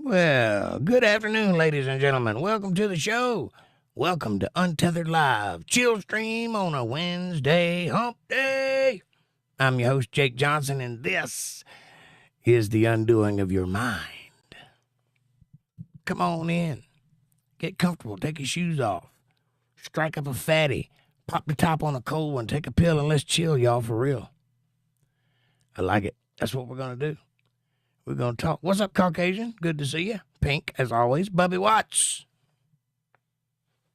Well, good afternoon, ladies and gentlemen. Welcome to the show. Welcome to Untethered Live, ChillStream on a Wednesday hump day. I'm your host, Jake Johnson, and this is the undoing of your mind. Come on in. Get comfortable. Take your shoes off. Strike up a fatty. Pop the top on a cold one. Take a pill and let's chill, y'all, for real. I like it. That's what we're going to do. We're going to talk. What's up, Caucasian? Good to see you. Pink, as always. Bubby Watts.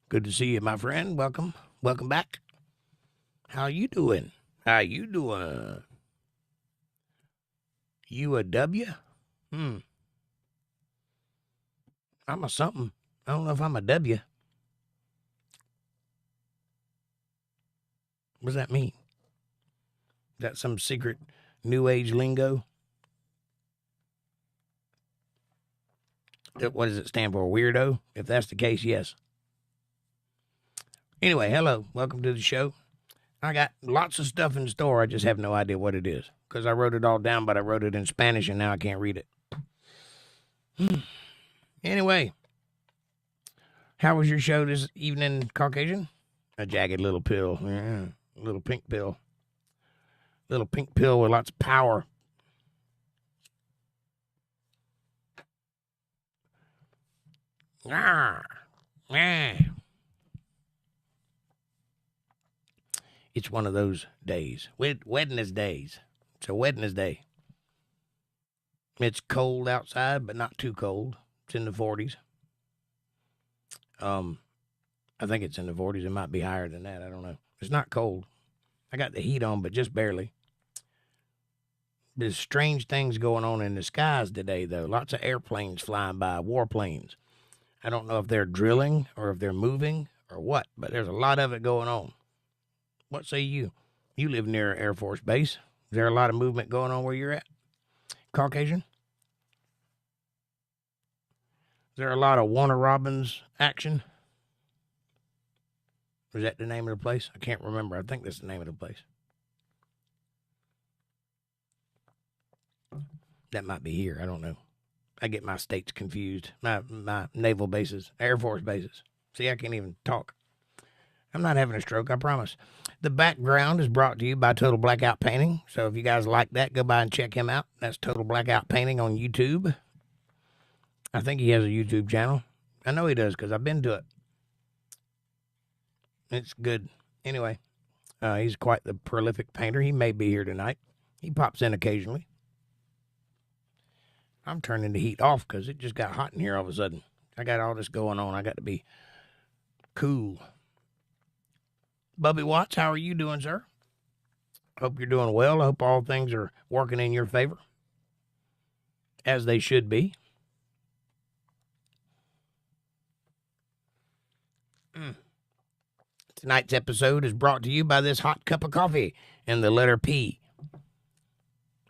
Good to see you, my friend. Welcome. Welcome back. How you doing? How you doing? You a W? I'm a something. I don't know if I'm a W. What does that mean? Is that some secret new age lingo? What does it stand for? Weirdo? If that's the case, yes. Anyway, hello. Welcome to the show. I got lots of stuff in store. I just have no idea what it is. Because I wrote it all down, but I wrote it in Spanish, and now I can't read it. Anyway. How was your show this evening, Caucasian? A jagged little pill. Yeah, a little pink pill. Little pink pill with lots of power. It's one of those days. Wednesdays. It's a Wednesday. It's cold outside, but not too cold. It's in the 40s. I think it's in the 40s. It might be higher than that. I don't know. It's not cold. I got the heat on, but just barely. There's strange things going on in the skies today, though. Lots of airplanes flying by, warplanes. I don't know if they're drilling or if they're moving or what, but there's a lot of it going on. What say you? You live near Air Force Base. Is there a lot of movement going on where you're at? Caucasian? Is there a lot of Warner Robins action? Is that the name of the place? I can't remember. I think that's the name of the place. That might be here. I don't know. I get my states confused. My naval bases, Air Force bases. See, I can't even talk. I'm not having a stroke, I promise. The background is brought to you by Total Blackout Painting. So if you guys like that, go by and check him out. That's Total Blackout Painting on YouTube. I think he has a YouTube channel. I know he does because I've been to it. It's good. Anyway, he's quite the prolific painter. He may be here tonight. He pops in occasionally. I'm turning the heat off because it just got hot in here all of a sudden. I got all this going on. I got to be cool. Bubby Watts, how are you doing, sir? Hope you're doing well. I hope all things are working in your favor, as they should be. Tonight's episode is brought to you by this hot cup of coffee and the letter P.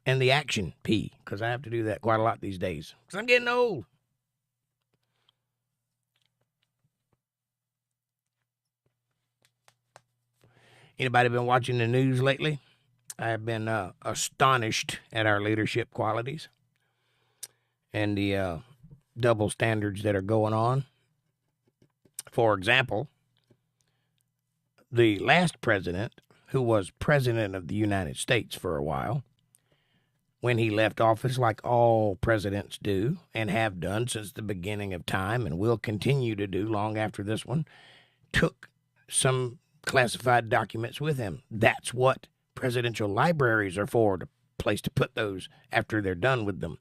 And the action P, because I have to do that quite a lot these days. Because I'm getting old. Anybody been watching the news lately? I have been astonished at our leadership qualities and the double standards that are going on. For example, the last president, who was president of the United States for a while, when he left office, like all presidents do and have done since the beginning of time and will continue to do long after this one, took some classified documents with him. That's what presidential libraries are for, the place to put those after they're done with them.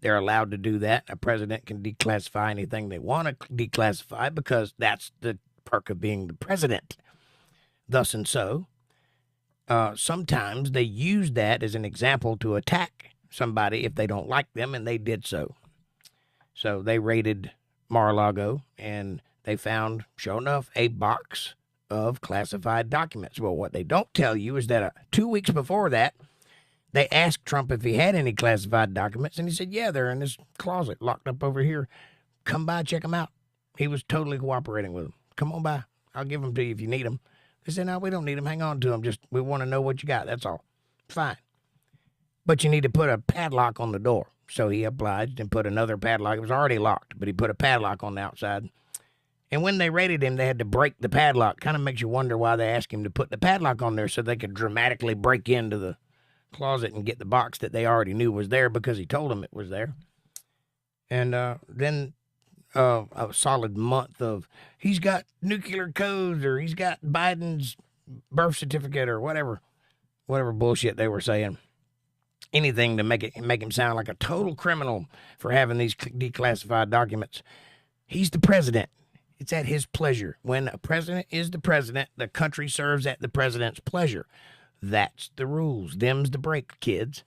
They're allowed to do that. A president can declassify anything they want to declassify because that's the perk of being the president. Thus and so, sometimes they use that as an example to attack somebody if they don't like them, and they did so. So they raided Mar-a-Lago, and they found, sure enough, a box of classified documents. Well, what they don't tell you is that 2 weeks before that, they asked Trump if he had any classified documents, and he said, yeah, they're in this closet locked up over here. Come by, check them out. He was totally cooperating with them. Come on by. I'll give them to you if you need them. They said, no, we don't need them. Hang on to them. Just, we want to know what you got. That's all. Fine. But you need to put a padlock on the door. So he obliged and put another padlock. It was already locked, but he put a padlock on the outside. And when they raided him, they had to break the padlock. Kind of makes you wonder why they asked him to put the padlock on there so they could dramatically break into the closet and get the box that they already knew was there because he told them it was there. And then a solid month of he's got nuclear codes or he's got Biden's birth certificate or whatever bullshit they were saying. Anything to make him sound like a total criminal for having these declassified documents. He's the president. It's at his pleasure. When a president is the president, the country serves at the president's pleasure. That's the rules. Them's the break, kids.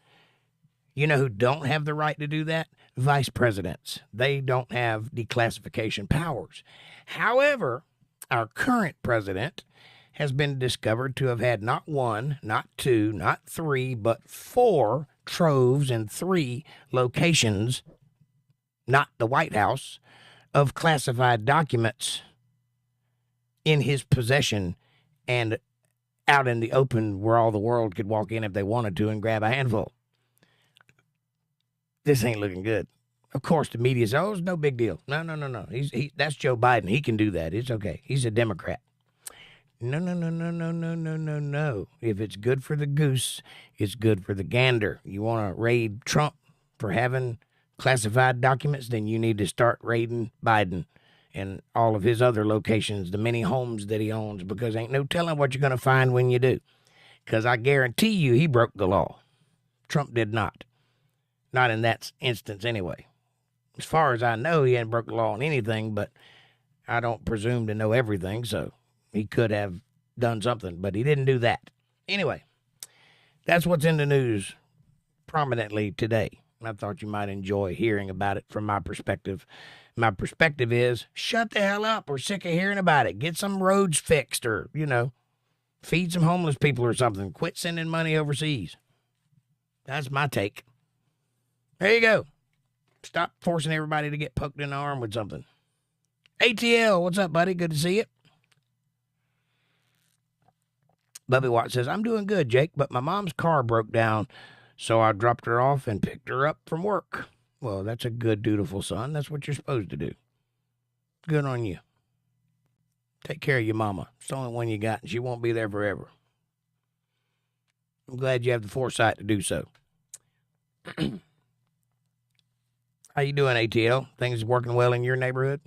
You know who don't have the right to do that? Vice presidents. They don't have declassification powers. However, our current president has been discovered to have had not one, not two, not three, but 4 troves in 3 locations, not the White House, of classified documents in his possession and out in the open where all the world could walk in if they wanted to and grab a handful. This ain't looking good. Of course, the media says, oh, it's no big deal. No. That's Joe Biden. He can do that. It's okay. He's a Democrat. No. If it's good for the goose, it's good for the gander. You want to raid Trump for having classified documents, then you need to start raiding Biden and all of his other locations, the many homes that he owns, because ain't no telling what you're going to find when you do. Because I guarantee you he broke the law. Trump did not. Not in that instance anyway. As far as I know, he hadn't broke the law on anything, but I don't presume to know everything, so he could have done something, but he didn't do that. Anyway, that's what's in the news prominently today. I thought you might enjoy hearing about it from my perspective. My perspective is, shut the hell up. We're sick of hearing about it. Get some roads fixed or, feed some homeless people or something. Quit sending money overseas. That's my take. There you go. Stop forcing everybody to get poked in the arm with something. ATL, what's up, buddy? Good to see you. Bubby Watt says, I'm doing good, Jake, but my mom's car broke down, so I dropped her off and picked her up from work. Well, that's a good, dutiful son. That's what you're supposed to do. Good on you. Take care of your mama. It's the only one you got, and she won't be there forever. I'm glad you have the foresight to do so. How you doing, ATL? Things working well in your neighborhood?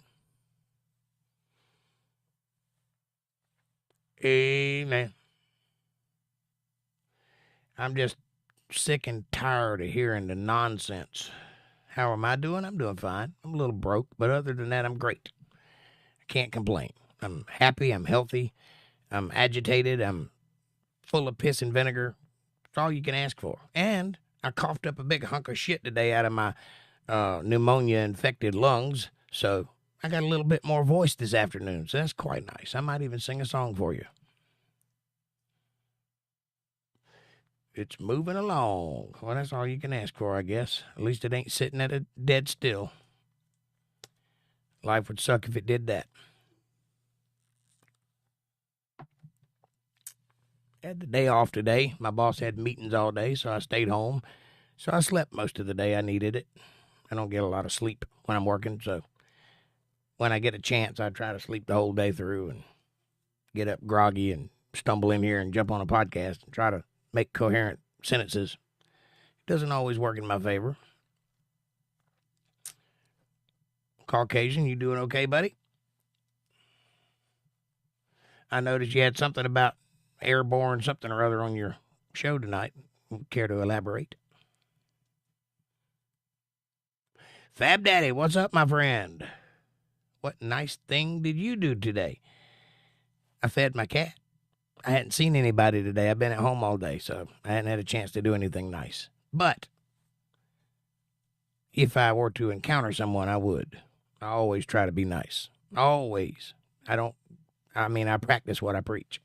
Amen. I'm just sick and tired of hearing the nonsense. How am I doing? I'm doing fine. I'm a little broke, but other than that, I'm great. I can't complain. I'm happy. I'm healthy. I'm agitated. I'm full of piss and vinegar. It's all you can ask for. And I coughed up a big hunk of shit today out of my pneumonia-infected lungs, so I got a little bit more voice this afternoon, so that's quite nice. I might even sing a song for you. It's moving along. Well, that's all you can ask for, I guess. At least it ain't sitting at a dead still. Life would suck if it did that. I had the day off today. My boss had meetings all day, so I stayed home. So I slept most of the day. I needed it. I don't get a lot of sleep when I'm working, so when I get a chance, I try to sleep the whole day through and get up groggy and stumble in here and jump on a podcast and try to make coherent sentences. It doesn't always work in my favor. Caucasian, you doing okay, buddy? I noticed you had something about airborne something or other on your show tonight. Care to elaborate? Fab Daddy, what's up, my friend? What nice thing did you do today? I fed my cat. I hadn't seen anybody today. I've been at home all day, so I hadn't had a chance to do anything nice. But if I were to encounter someone, I would. I always try to be nice. Always. I practice what I preach.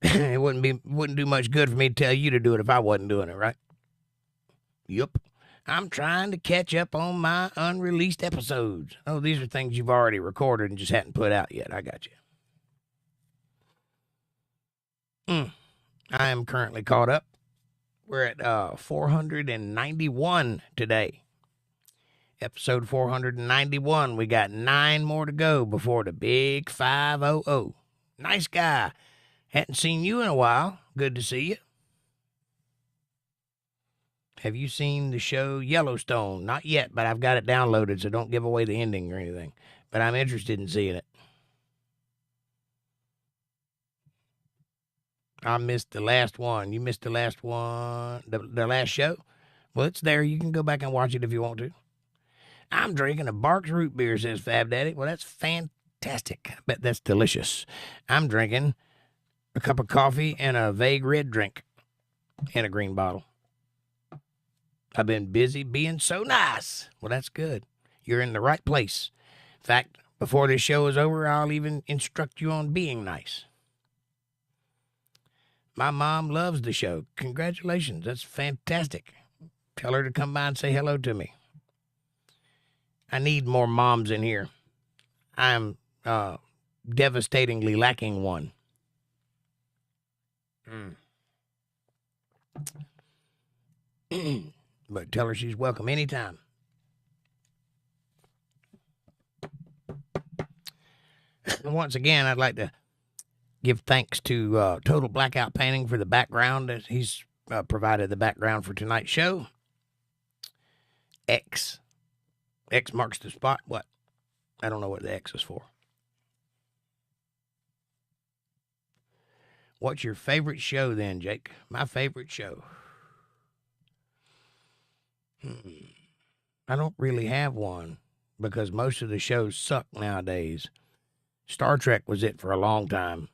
It wouldn't do much good for me to tell you to do it if I wasn't doing it, right? Yup. I'm trying to catch up on my unreleased episodes. Oh, these are things you've already recorded and just hadn't put out yet. I got you. I am currently caught up. We're at 491 today. Episode 491. We got 9 more to go before the big 500. Nice guy. Hadn't seen you in a while. Good to see you. Have you seen the show Yellowstone? Not yet, but I've got it downloaded, so don't give away the ending or anything. But I'm interested in seeing it. I missed the last one. You missed the last one, the last show? Well, it's there. You can go back and watch it if you want to. I'm drinking a Barks root beer, says Fab Daddy. Well, that's fantastic. I bet that's delicious. I'm drinking a cup of coffee and a vague red drink in a green bottle. I've been busy being so nice. Well, that's good. You're in the right place. In fact, before this show is over, I'll even instruct you on being nice. My mom loves the show. Congratulations. That's fantastic. Tell her to come by and say hello to me. I need more moms in here. I'm devastatingly lacking one. But tell her she's welcome anytime. Once again, I'd like to give thanks to Total Blackout Painting for the background. He's provided the background for tonight's show. X marks the spot. What? I don't know what the X is for. What's your favorite show then, Jake? My favorite show. I don't really have one because most of the shows suck nowadays. Star Trek was it for a long time.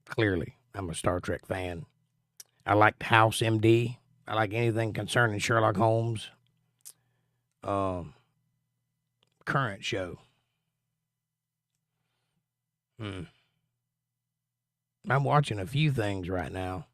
Clearly, I'm a Star Trek fan. I liked House MD. I like anything concerning Sherlock Holmes. Current show. I'm watching a few things right now.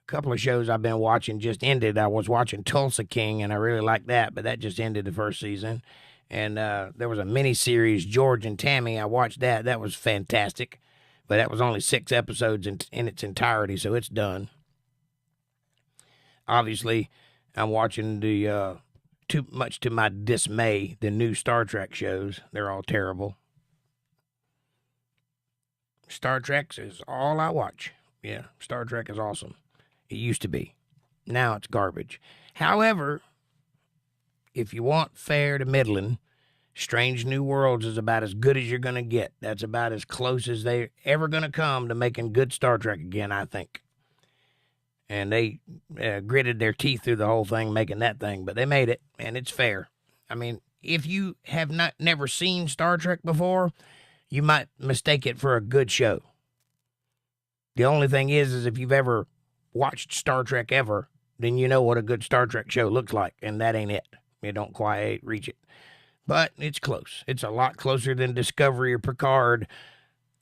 A couple of shows I've been watching just ended. I was watching Tulsa King, and I really liked that, but that just ended the first season. And there was a mini-series, George and Tammy. I watched that. That was fantastic. But that was only 6 episodes in its entirety, so it's done. Obviously, I'm watching the, too much to my dismay, the new Star Trek shows. They're all terrible. Star Trek is all I watch. Yeah, Star Trek is awesome. It used to be. Now it's garbage. However, if you want fair to middling, Strange New Worlds is about as good as you're going to get. That's about as close as they're ever going to come to making good Star Trek again, I think. And they gritted their teeth through the whole thing, making that thing, but they made it, and it's fair. I mean, if you have never seen Star Trek before, you might mistake it for a good show. The only thing is if you've ever watched Star Trek ever, then you know what a good Star Trek show looks like, and that ain't it. You don't quite reach it. But it's close. It's a lot closer than Discovery or Picard.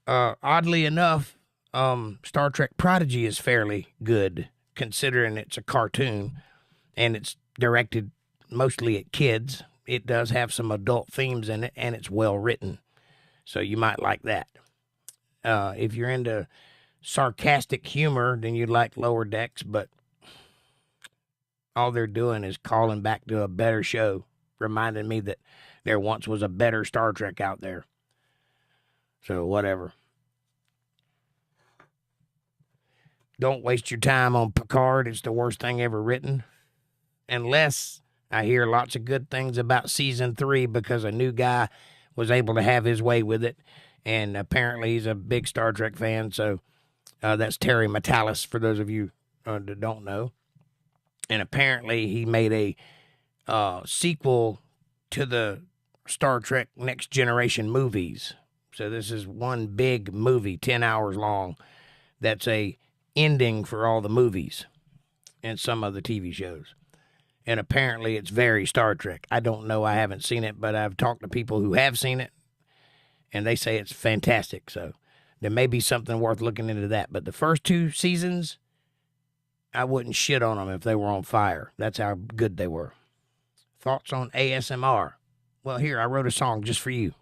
Oddly enough, Star Trek Prodigy is fairly good, considering it's a cartoon, and it's directed mostly at kids. It does have some adult themes in it, and it's well written. So you might like that. If you're into sarcastic humor, then you'd like Lower Decks, but all they're doing is calling back to a better show, reminding me that there once was a better Star Trek out there. So whatever. Don't waste your time on Picard. It's the worst thing ever written. Unless I hear lots of good things about season 3 because a new guy was able to have his way with it. And apparently he's a big Star Trek fan. So that's Terry Matalas, for those of you that don't know. And apparently he made a sequel to the Star Trek Next Generation movies. So this is one big movie, 10 hours long. That's a ending for all the movies and some of the TV shows. And apparently it's very Star Trek. I don't know. I haven't seen it, but I've talked to people who have seen it, and they say it's fantastic. So there may be something worth looking into that. But the first 2 seasons, I wouldn't shit on them if they were on fire. That's how good they were. Thoughts on ASMR? Well, here, I wrote a song just for you.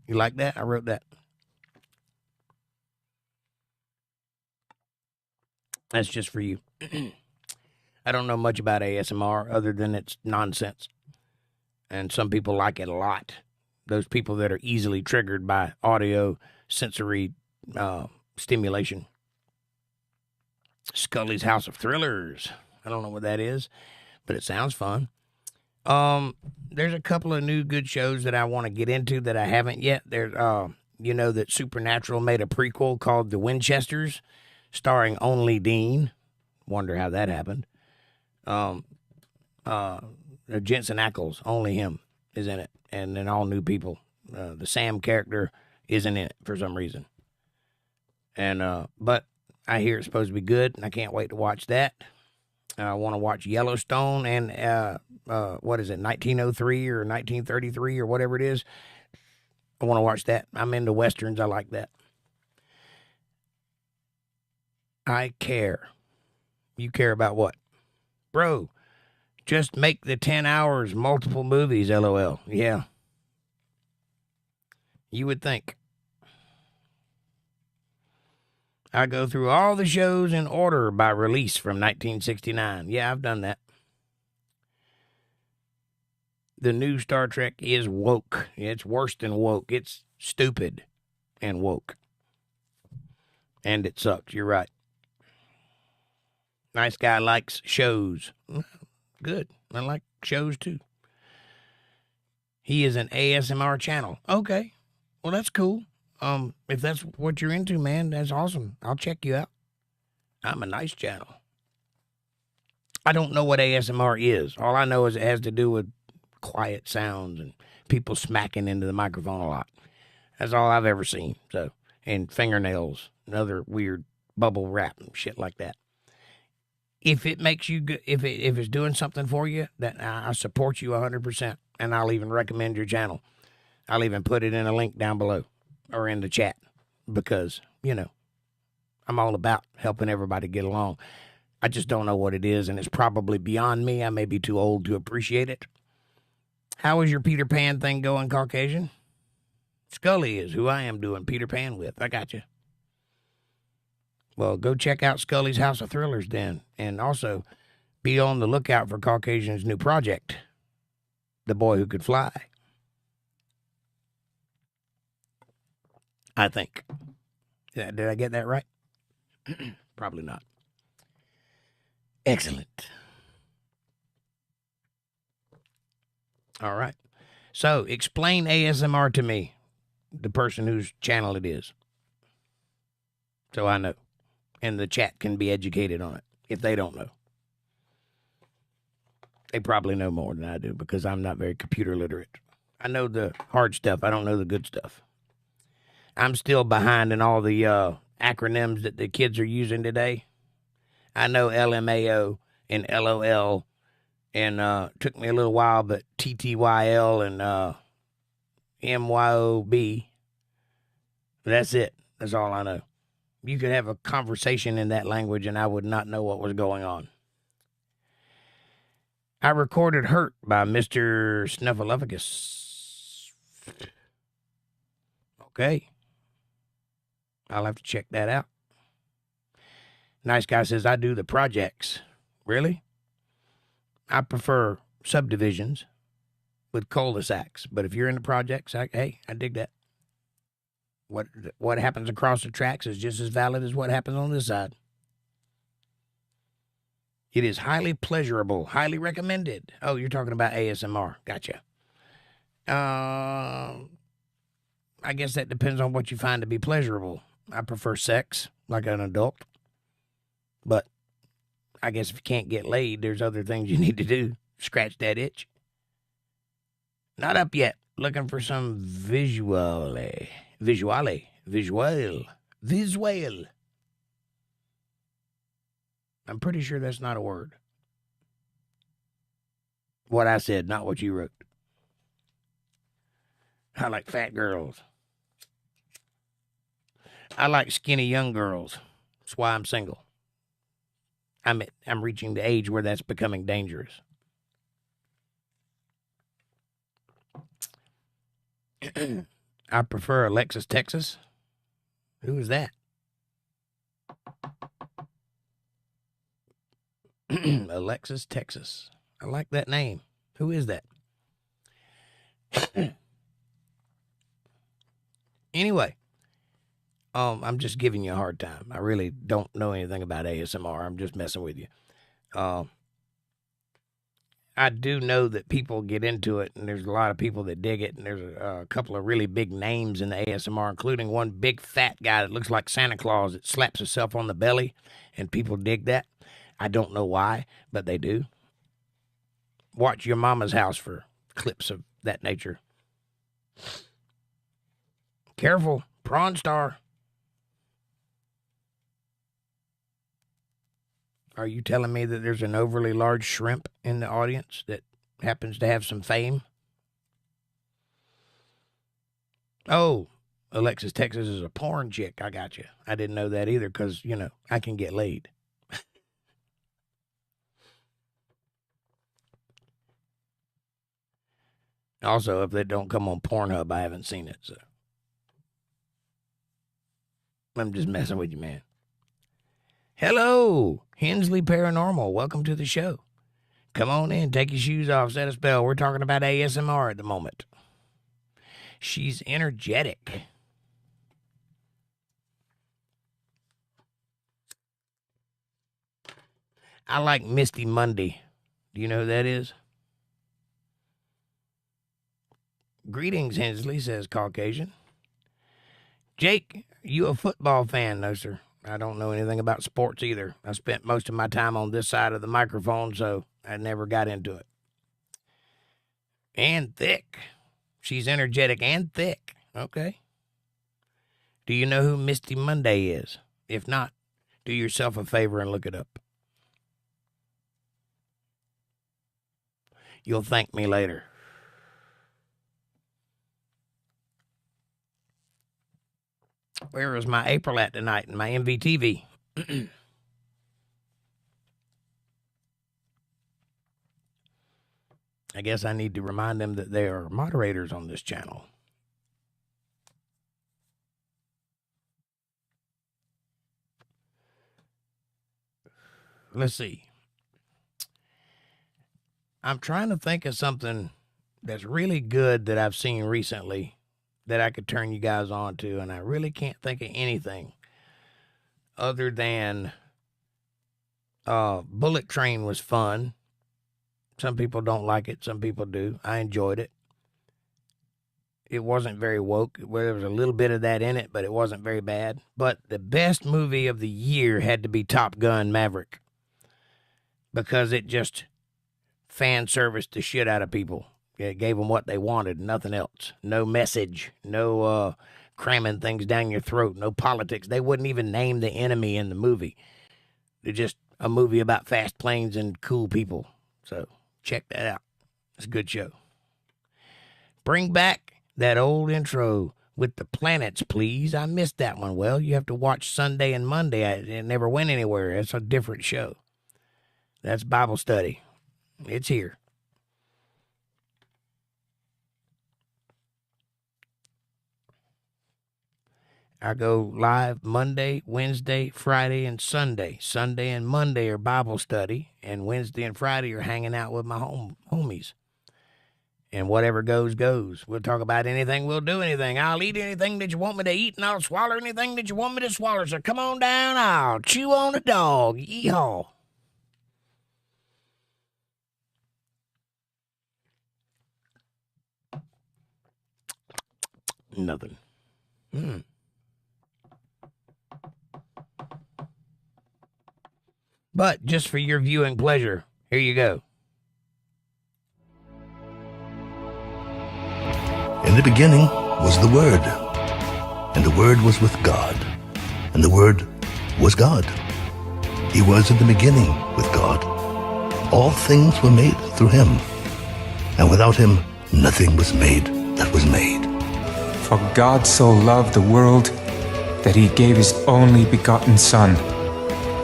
You like that? I wrote that. That's just for you. I don't know much about ASMR other than it's nonsense. And some people like it a lot. Those people that are easily triggered by audio sensory stimulation. Scully's House of Thrillers. I don't know what that is, but it sounds fun. There's a couple of new good shows that I want to get into that I haven't yet. There's, you know, that Supernatural made a prequel called The Winchesters, starring only Dean. Wonder how that happened. Jensen Ackles, only him is in it, and then all new people. The Sam character isn't in it for some reason. And but I hear it's supposed to be good, and I can't wait to watch that. I want to watch Yellowstone and what is it, 1903 or 1933 or whatever it is. I want to watch that. I'm into westerns. I like that. I care. You care about what? Bro, just make the 10 hours multiple movies, LOL. Yeah. You would think. I go through all the shows in order by release from 1969. Yeah, I've done that. The new Star Trek is woke. It's worse than woke. It's stupid and woke. And it sucks. You're right. Nice guy likes shows. Good. I like shows too. He is an ASMR channel. Okay. Well, that's cool. If that's what you're into, man, that's awesome. I'll check you out. I'm a nice channel. I don't know what ASMR is. All I know is it has to do with quiet sounds and people smacking into the microphone a lot. That's all I've ever seen. So, and fingernails and other weird bubble wrap and shit like that. If it makes you good, if it's doing something for you, then I support you 100%, and I'll even recommend your channel. I'll even put it in a link down below or in the chat because, you know, I'm all about helping everybody get along. I just don't know what it is, and it's probably beyond me. I may be too old to appreciate it. How is your Peter Pan thing going, Caucasian? Scully is who I am doing Peter Pan with. I got you. Well, go check out Scully's House of Thrillers then, and also be on the lookout for Caucasian's new project, The Boy Who Could Fly. I think. Did I get that right? Probably not. Excellent. All right. So, explain ASMR to me, the person whose channel it is, so I know. And the chat can be educated on it if they don't know. They probably know more than I do because I'm not very computer literate. I know the hard stuff. I don't know the good stuff. I'm still behind in all the acronyms that the kids are using today. I know LMAO and LOL, and took me a little while, but TTYL and MYOB. That's it. That's all I know. You could have a conversation in that language, and I would not know what was going on. I recorded Hurt by Mr. Snuffleupagus. Okay. I'll have to check that out. Nice guy says, I do the projects. Really? I prefer subdivisions with cul-de-sacs. But if you're into projects, hey, I dig that. What happens across the tracks is just as valid as what happens on this side. It is highly pleasurable, highly recommended. Oh, you're talking about ASMR. Gotcha. I guess that depends on what you find to be pleasurable. I prefer sex, like an adult. But I guess if you can't get laid, there's other things you need to do. Scratch that itch. Not up yet. Looking for some visual Visual. I'm pretty sure that's not a word. What I said, not what you wrote. I like fat girls. I like skinny young girls. That's why I'm single. I'm reaching the age where that's becoming dangerous. I prefer Alexis, Texas. Who is that? Alexis, Texas. I like that name. Who is that? Anyway, I'm just giving you a hard time. I really don't know anything about ASMR. I'm just messing with you. I do know that people get into it, and there's a lot of people that dig it, and there's a couple of really big names in the ASMR, including one big fat guy that looks like Santa Claus that slaps himself on the belly, and people dig that. I don't know why, but they do. Watch Your Mama's House for clips of that nature. Careful, Prawn Star. Are you telling me that there's an overly large shrimp in the audience that happens to have some fame? Oh, Alexis, Texas is a porn chick. I got you. I didn't know that either because, you know, I can get laid. Also, if they don't come on Pornhub, I haven't seen it, so. I'm just messing with you, man. Hello, Hensley Paranormal. Welcome to the show. Come on in, take your shoes off, set a spell. We're talking about ASMR at the moment. She's energetic. I like Misty Monday. Do you know who that is? Greetings, Hensley, says Caucasian. Jake, you a football fan? No, sir. I don't know anything about sports either. I spent most of my time on this side of the microphone, so I never got into it. And thick. She's energetic and thick. Okay. Do you know who Misty Monday is? If not, do yourself a favor and look it up. You'll thank me later. Where is my April at tonight in my MVTV? I guess I need to remind them that they are moderators on this channel. Let's see. I'm trying to think of something that's really good that I've seen recently that I could turn you guys on to, and I really can't think of anything other than Bullet Train was fun. Some people don't like it, some people do. I enjoyed it. It wasn't very woke. There was a little bit of that in it, but it wasn't very bad. But the best movie of the year had to be Top Gun Maverick, because it just fan serviced the shit out of people. It gave them what they wanted, nothing else. No message, no cramming things down your throat, no politics. They wouldn't even name the enemy in the movie. They're just a movie about fast planes and cool people. So check that out. It's a good show. Bring back that old intro with the planets, please. I missed that one. Well, you have to watch Sunday and Monday. It never went anywhere. It's a different show. That's Bible study. It's here. I go live Monday, Wednesday, Friday, and Sunday. Sunday and Monday are Bible study, and Wednesday and Friday are hanging out with my homies. And whatever goes, goes. We'll talk about anything. We'll do anything. I'll eat anything that you want me to eat, and I'll swallow anything that you want me to swallow. So come on down. I'll chew on a dog. Yeehaw. Nothing. But just for your viewing pleasure, here you go. In the beginning was the Word, and the Word was with God, and the Word was God. He was in the beginning with God. All things were made through him, and without him nothing was made that was made. For God so loved the world that he gave his only begotten Son,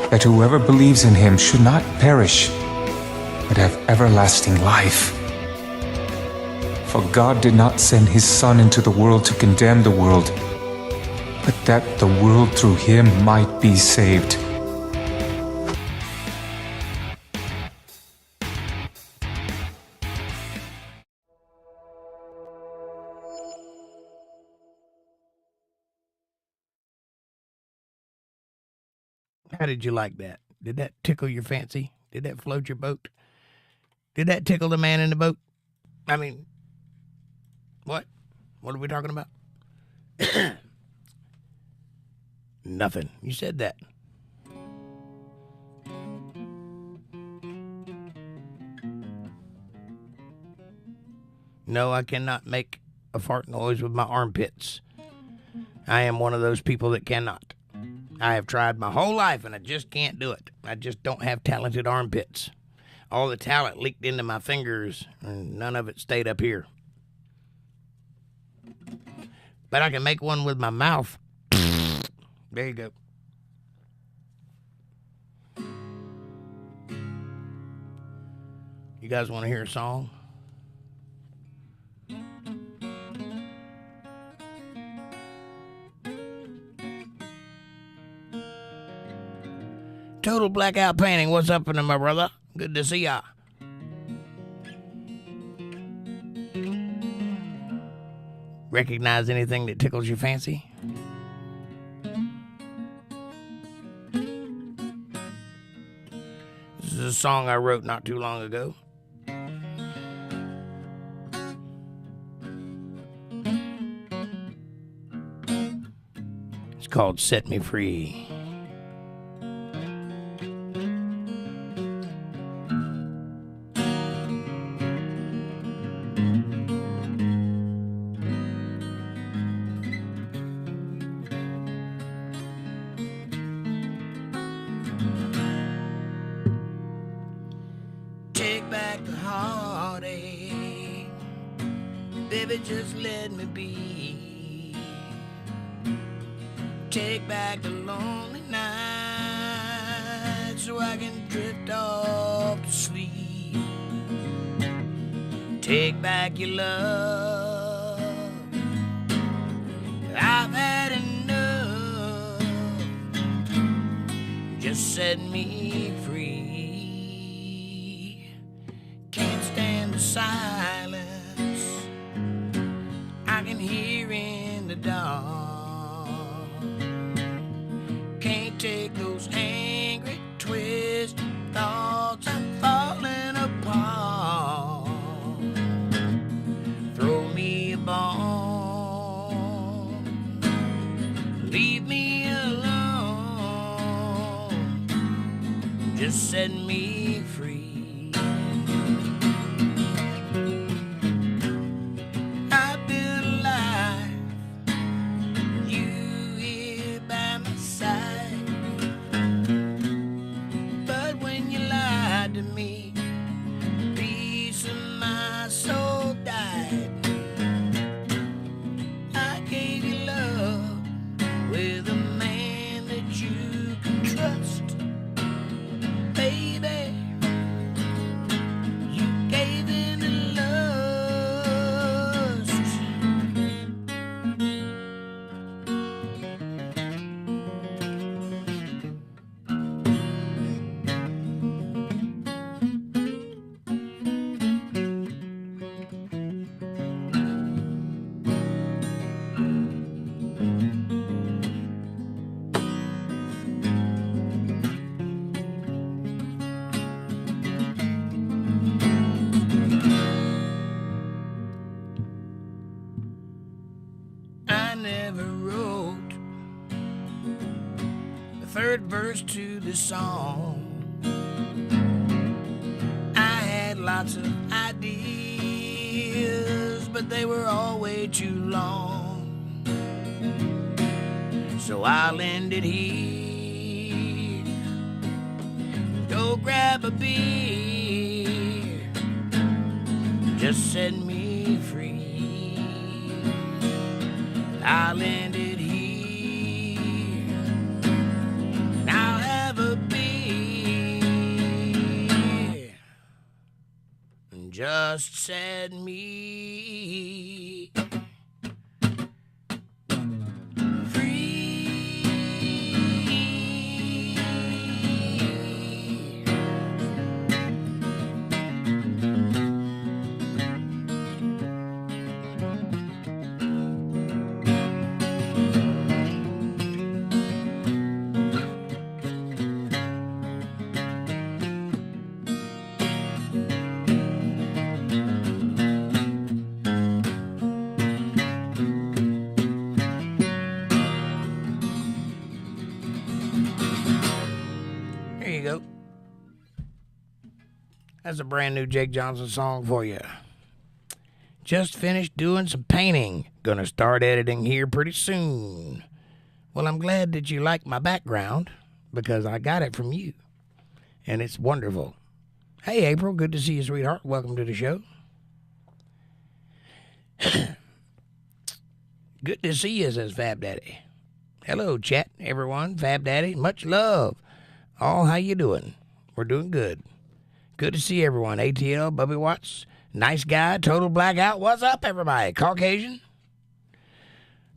that whoever believes in him should not perish, but have everlasting life. For God did not send his Son into the world to condemn the world, but that the world through him might be saved. How did you like that? Did that tickle your fancy? Did that float your boat? Did that tickle the man in the boat? I mean, what? What are we talking about? Nothing. You said that. No, I cannot make a fart noise with my armpits. I am one of those people that cannot. I have tried my whole life and I just can't do it. I just don't have talented armpits. All the talent leaked into my fingers and none of it stayed up here. But I can make one with my mouth. There you go. You guys want to hear a song? Total Blackout Painting, what's up in there, my brother? Good to see ya. Recognize anything that tickles your fancy? This is a song I wrote not too long ago. It's called Set Me Free. Take back the heartache, baby, just let me be. Take back the lonely nights so I can drift off to sleep. Take back your love, I've had enough. Just set me free. Can't stand the silence I can hear in the dark. Can't take those angry, twisted thoughts. I'm falling apart. Throw me a bone, leave me alone. Just set me free. Third verse to the song. I had lots of ideas, but they were all way too long. So I'll end it here. Go grab a beer. Just set me free. I'll end it here. Now have a beer. Just set me That's a brand new Jake Johnson song for you. Just finished doing some painting. Gonna start editing here pretty soon. Well, I'm glad that you like my background because I got it from you. And it's wonderful. Hey, April. Good to see you, sweetheart. Welcome to the show. Good to see you, says Fab Daddy. Hello, chat, everyone. Fab Daddy, much love. All how you doing? We're doing good. Good to see everyone. ATL, Bubby Watts, nice guy, total blackout. What's up, everybody? Caucasian?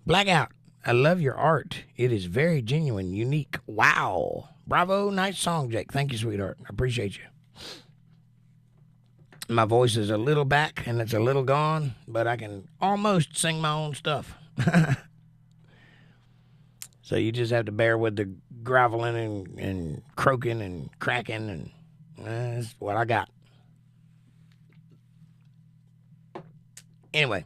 Blackout. I love your art. It is very genuine, unique. Wow. Bravo. Nice song, Jake. Thank you, sweetheart. I appreciate you. My voice is a little back and it's a little gone, but I can almost sing my own stuff. So you just have to bear with the groveling and croaking and cracking, and that's what I got. Anyway,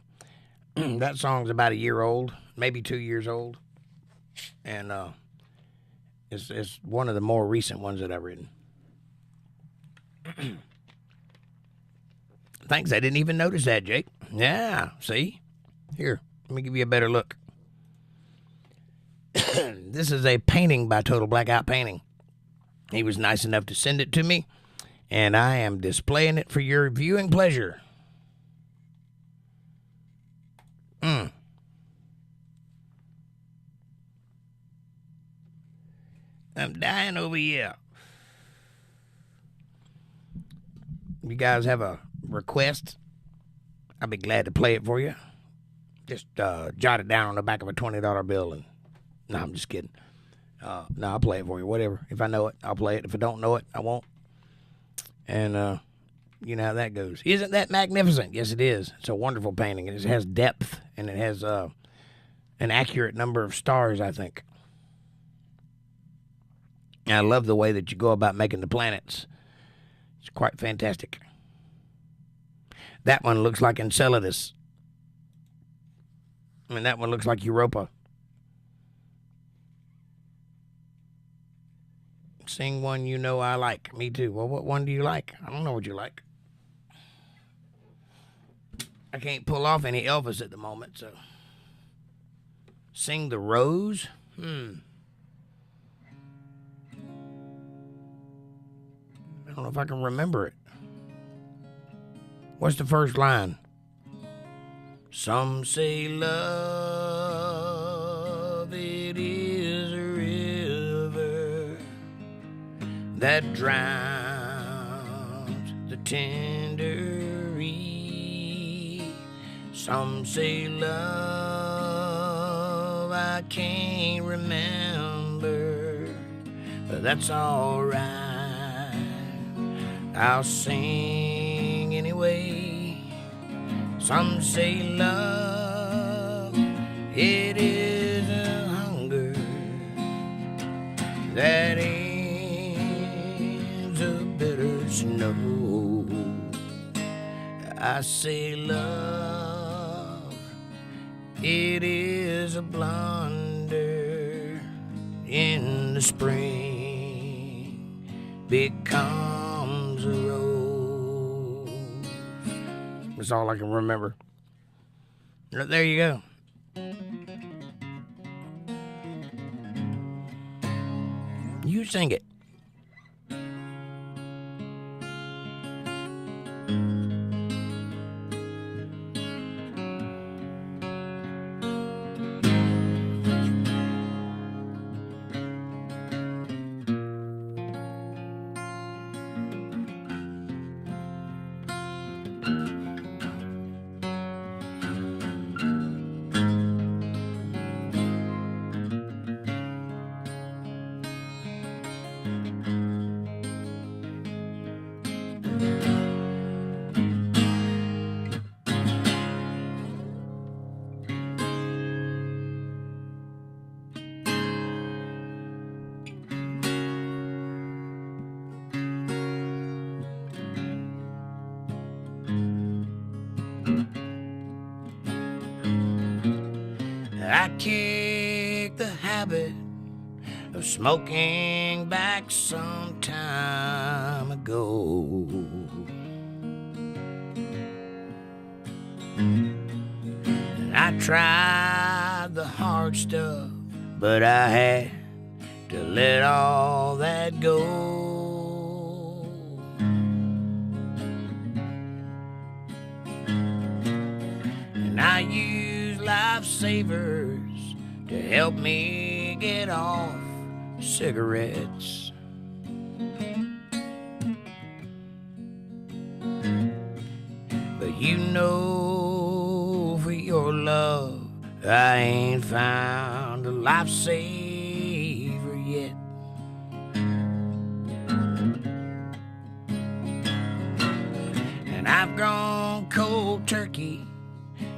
that song's about a year old, maybe 2 years old, and it's one of the more recent ones that I've written. Thanks, I didn't even notice that, Jake. Yeah, see? Here, let me give you a better look. This is a painting by Total Blackout Painting. He was nice enough to send it to me, and I am displaying it for your viewing pleasure. I'm dying over here. You guys have a request, I'll be glad to play it for you. Just jot it down on the back of a $20 bill. And no, I'm just kidding. No, I'll play it for you, whatever. If I know it, I'll play it. If I don't know it, I won't. And you know how that goes. Isn't that magnificent? Yes, it is. It's a wonderful painting. It has depth, and it has an accurate number of stars, I think. I love the way that you go about making the planets. It's quite fantastic. That one looks like Enceladus. And that one looks like Europa. Sing one you know I like. Me too. Well, what one do you like? I don't know what you like. I can't pull off any Elvis at the moment, so. Sing The Rose? I don't know if I can remember it. What's the first line? Some say love, it is a river that drowns the tender reed. Some say love, I can't remember, but that's all right. I'll sing anyway. Some say love, it is a hunger that ends a bitter snow. I say love, it is a blunder in the spring becomes a rose. That's all I can remember. There you go. You sing it. I kicked the habit of smoking back some time ago. And I tried the hard stuff, but I had to let all that go. And I use lifesavers to help me get off cigarettes. But you know, for your love, I ain't found a lifesaver yet. And I've gone cold turkey,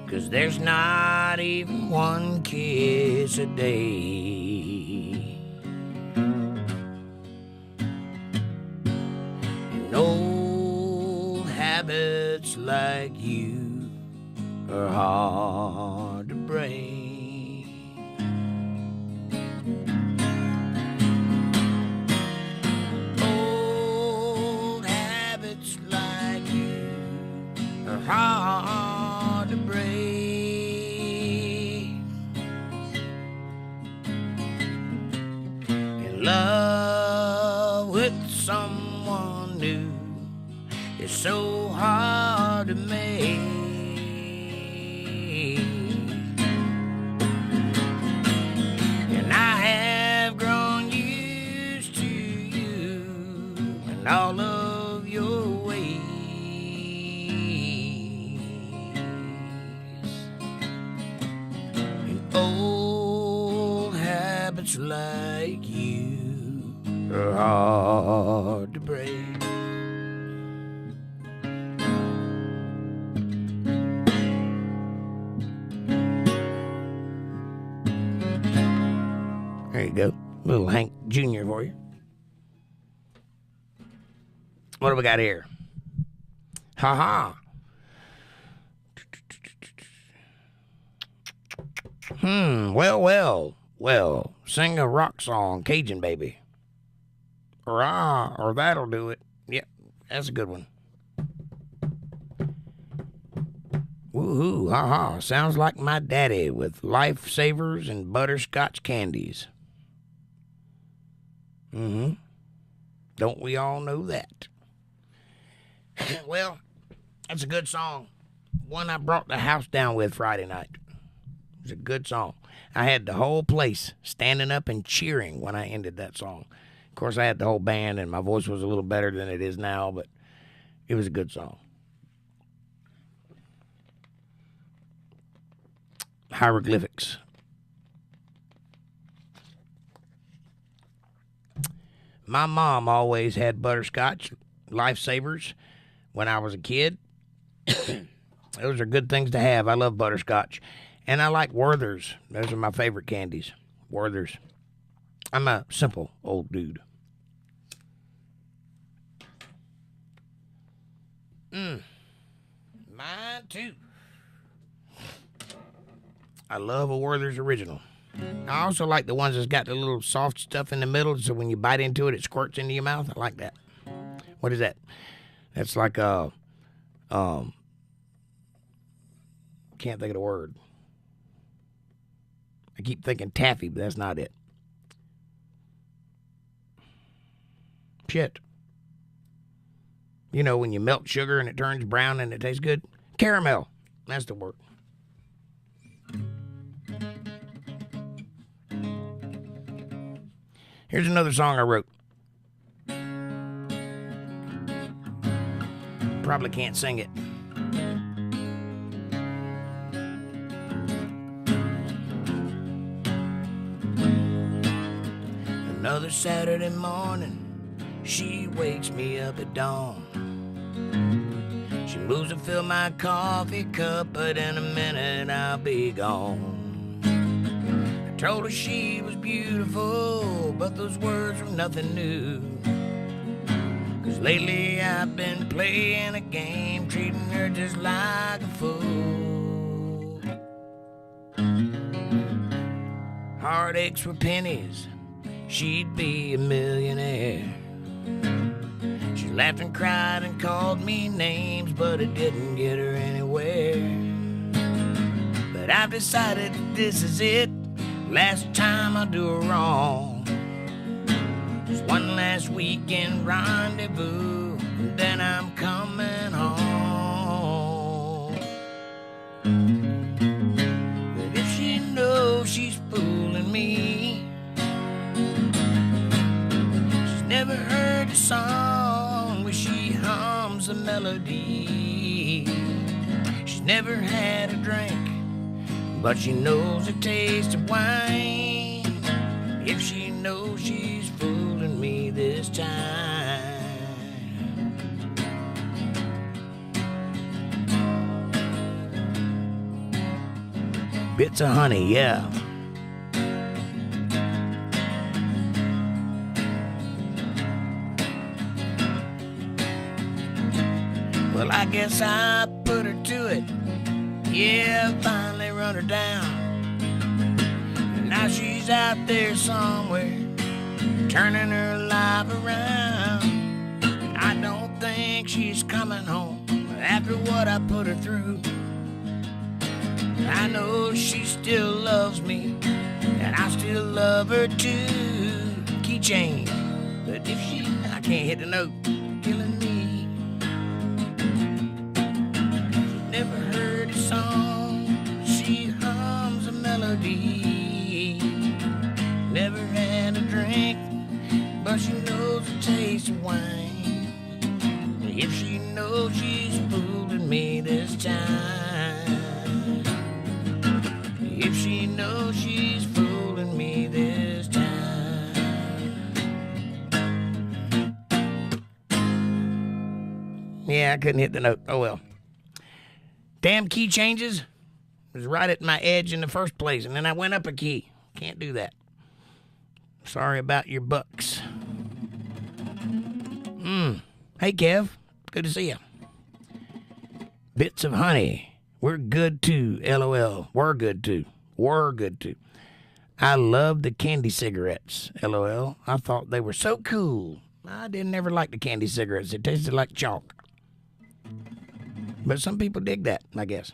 'cause there's not even one kiss a day. And old habits like you are hard to break. Old habits like you are hard to break. In love with someone new is so hard to make. And I have grown used to you and all of your ways. Old habits like you are hard to break. There you go. Little Hank Jr. for you. What do we got here? Ha ha. Well, sing a rock song, Cajun Baby. Or that'll do it. Yep, that's a good one. Woohoo, ha. Sounds like my daddy with lifesavers and butterscotch candies. Don't we all know that? Well, that's a good song. One I brought the house down with Friday night. It was a good song. I had the whole place standing up and cheering when I ended that song. Of course, I had the whole band, and my voice was a little better than it is now, but it was a good song. Hieroglyphics. My mom always had butterscotch lifesavers when I was a kid. Those are good things to have. I love butterscotch. And I like Werthers. Those are my favorite candies. Werthers. I'm a simple old dude. Mine too. I love a Werther's original. I also like the ones that's got the little soft stuff in the middle, so when you bite into it, it squirts into your mouth. I like that. What is that? That's like can't think of the word. I keep thinking taffy, but that's not it. Shit. You know, when you melt sugar and it turns brown and it tastes good? Caramel. That's the word. Here's another song I wrote. Probably can't sing it. Another Saturday morning, she wakes me up at dawn. She moves to fill my coffee cup, but in a minute I'll be gone. I told her she was beautiful, but those words were nothing new. 'Cause lately I've been playing a game, treating her just like a fool. Heartaches were pennies, she'd be a millionaire. She laughed and cried and called me names, but it didn't get her anywhere. But I've decided that this is it, last time I'll do her wrong. Just one last weekend rendezvous, and then I'm coming home. But if she knows she's fooling me, she's never heard the song where she hums the melody. She's never had a drink, but she knows the taste of wine. If she knows she's fooling me this time. Bits of honey, yeah. Well, I guess I put her to it. Yeah, finally run her down. And now she's out there somewhere, turning her life around. And I don't think she's coming home after what I put her through. I know she still loves me, and I still love her too. Keychain, but if she, I can't hit the note, killing me. Never heard a song, she hums a melody. Never had a drink, but she knows the taste of wine. If she knows she's fooling me this time. If she knows she's fooling me this time. Yeah, I couldn't hit the note. Oh well. Damn key changes. It was right at my edge in the first place, and then I went up a key. Can't do that. Sorry about your bucks. Hey, Kev. Good to see you. Bits of honey. We're good too, LOL. We're good too. We're good too. I love the candy cigarettes, LOL. I thought they were so cool. I didn't ever like the candy cigarettes. It tasted like chalk. But some people dig that, I guess.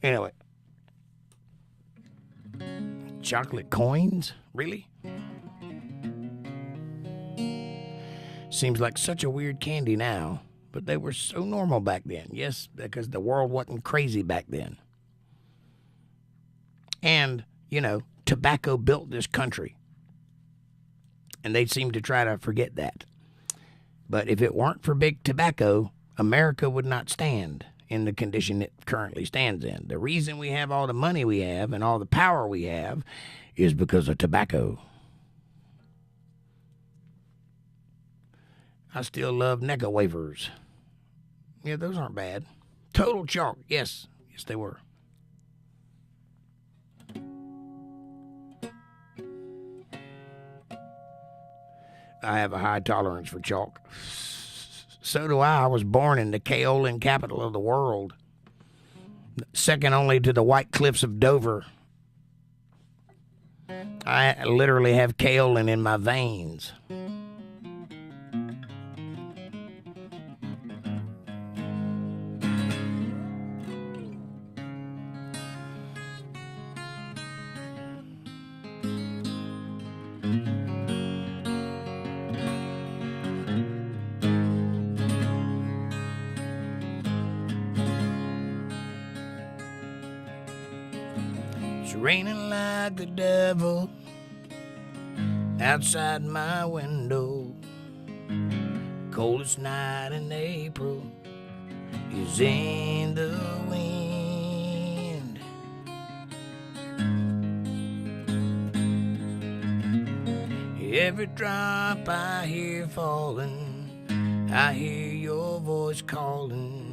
Anyway. Chocolate coins? Really? Seems like such a weird candy now, but they were so normal back then. Yes, because the world wasn't crazy back then. And, you know, tobacco built this country. And they seem to try to forget that. But if it weren't for big tobacco, America would not stand in the condition it currently stands in. The reason we have all the money we have and all the power we have is because of tobacco. I still love Necco wafers. Yeah, those aren't bad. Total chalk. Yes. Yes, they were. I have a high tolerance for chalk. So do I. I was born in the kaolin capital of the world, second only to the White Cliffs of Dover. I literally have kaolin in my veins. raining like the devil outside my window. Coldest night in April is in the wind. Every drop I hear falling, I hear your voice calling.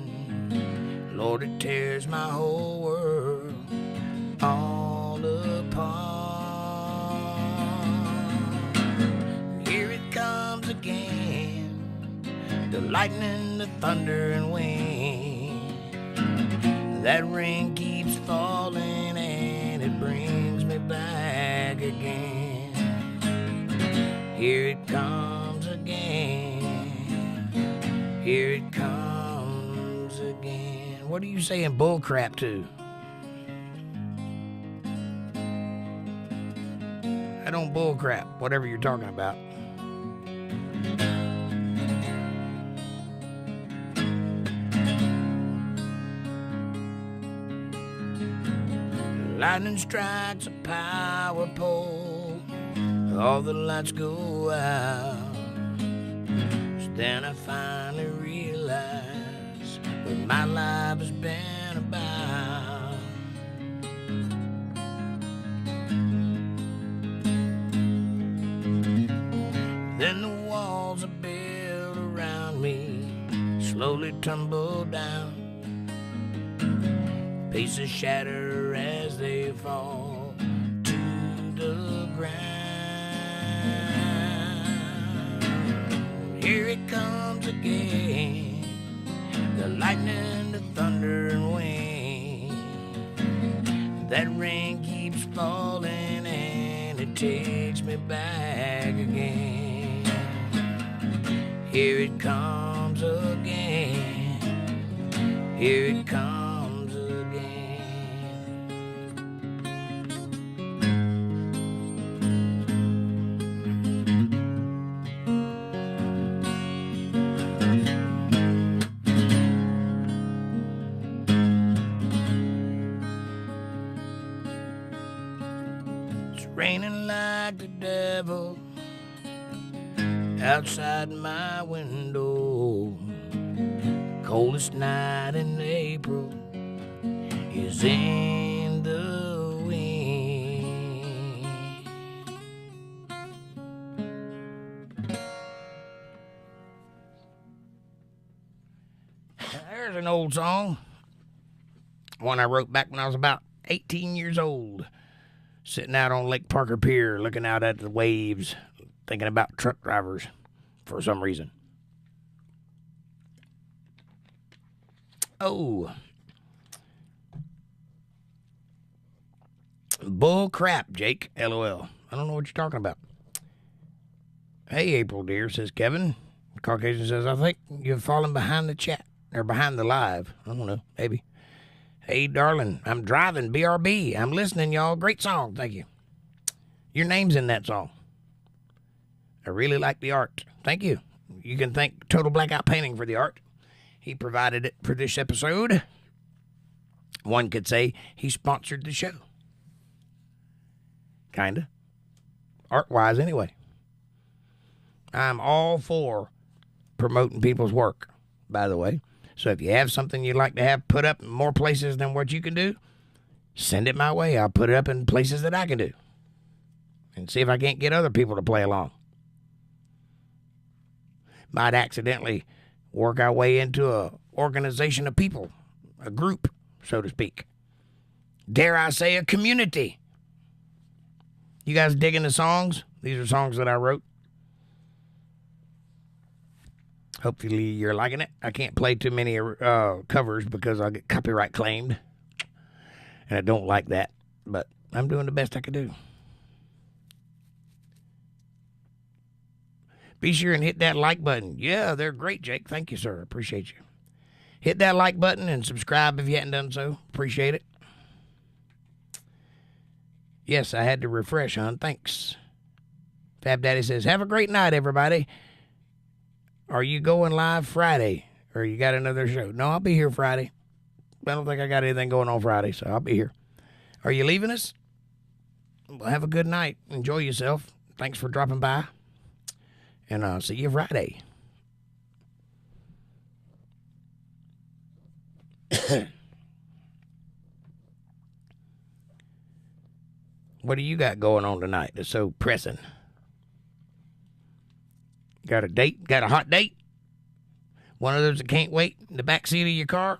Lord, it tears my whole world all apart. Here it comes again, the lightning, the thunder and wind. That rain keeps falling and it brings me back again. Here it comes again. Here it comes again. What are you saying bull crap to? I don't bull crap, whatever you're talking about. Lightning strikes a power pole, all the lights go out. So then I finally realize what my life has been about. Then the walls are built around me slowly tumble down. Pieces shatter as they fall to the ground. Here it comes again, the lightning, the thunder and wind. That rain keeps falling and it takes me back again. Here it comes again. Here it comes. Raining like the devil outside my window. Coldest night in April is in the wind. There's an old song, one I wrote back when I was about 18 years old. Sitting out on Lake Parker Pier, looking out at the waves, thinking about truck drivers for some reason. Oh. Bull crap, Jake, LOL. I don't know what you're talking about. Hey, April dear, says Kevin. Caucasian says, I think you've fallen behind the chat, or behind the live. I don't know, maybe. Hey, darling, I'm driving, BRB. I'm listening, y'all. Great song. Thank you. Your name's in that song. I really like the art. Thank you. You can thank Total Blackout Painting for the art. He provided it for this episode. One could say he sponsored the show. Kinda. Art-wise, anyway. I'm all for promoting people's work, by the way. So if you have something you'd like to have put up in more places than what you can do, send it my way. I'll put it up in places that I can do. And see if I can't get other people to play along. Might accidentally work our way into a organization of people, a group, so to speak. Dare I say a community. You guys digging the songs? These are songs that I wrote. Hopefully you're liking it. I can't play too many covers because I'll get copyright claimed. And I don't like that. But I'm doing the best I can do. Be sure and hit that like button. Yeah, they're great, Jake. Thank you, sir. Appreciate you. Hit that like button and subscribe if you hadn't done so. Appreciate it. Yes, I had to refresh, hon. Thanks. Fab Daddy says, have a great night, everybody. Are you going live Friday? Or you got another show? No, I'll be here Friday. I don't think I got anything going on Friday, so I'll be here. Are you leaving us? Well, have a good night. Enjoy yourself. Thanks for dropping by. And I'll see you Friday. What do you got going on tonight that's so pressing? Got a date? Got a hot date? One of those that can't wait in the back seat of your car?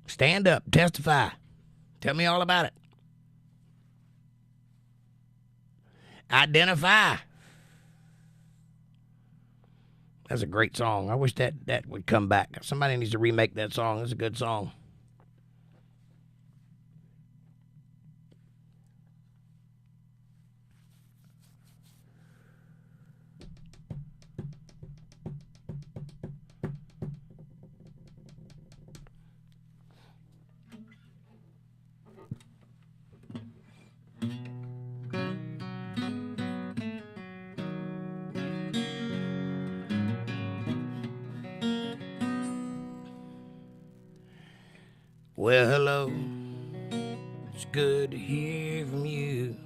Stand up, testify. Tell me all about it. Identify. That's a great song. I wish that would come back. Somebody needs to remake that song. It's a good song. Well, hello, it's good to hear from you.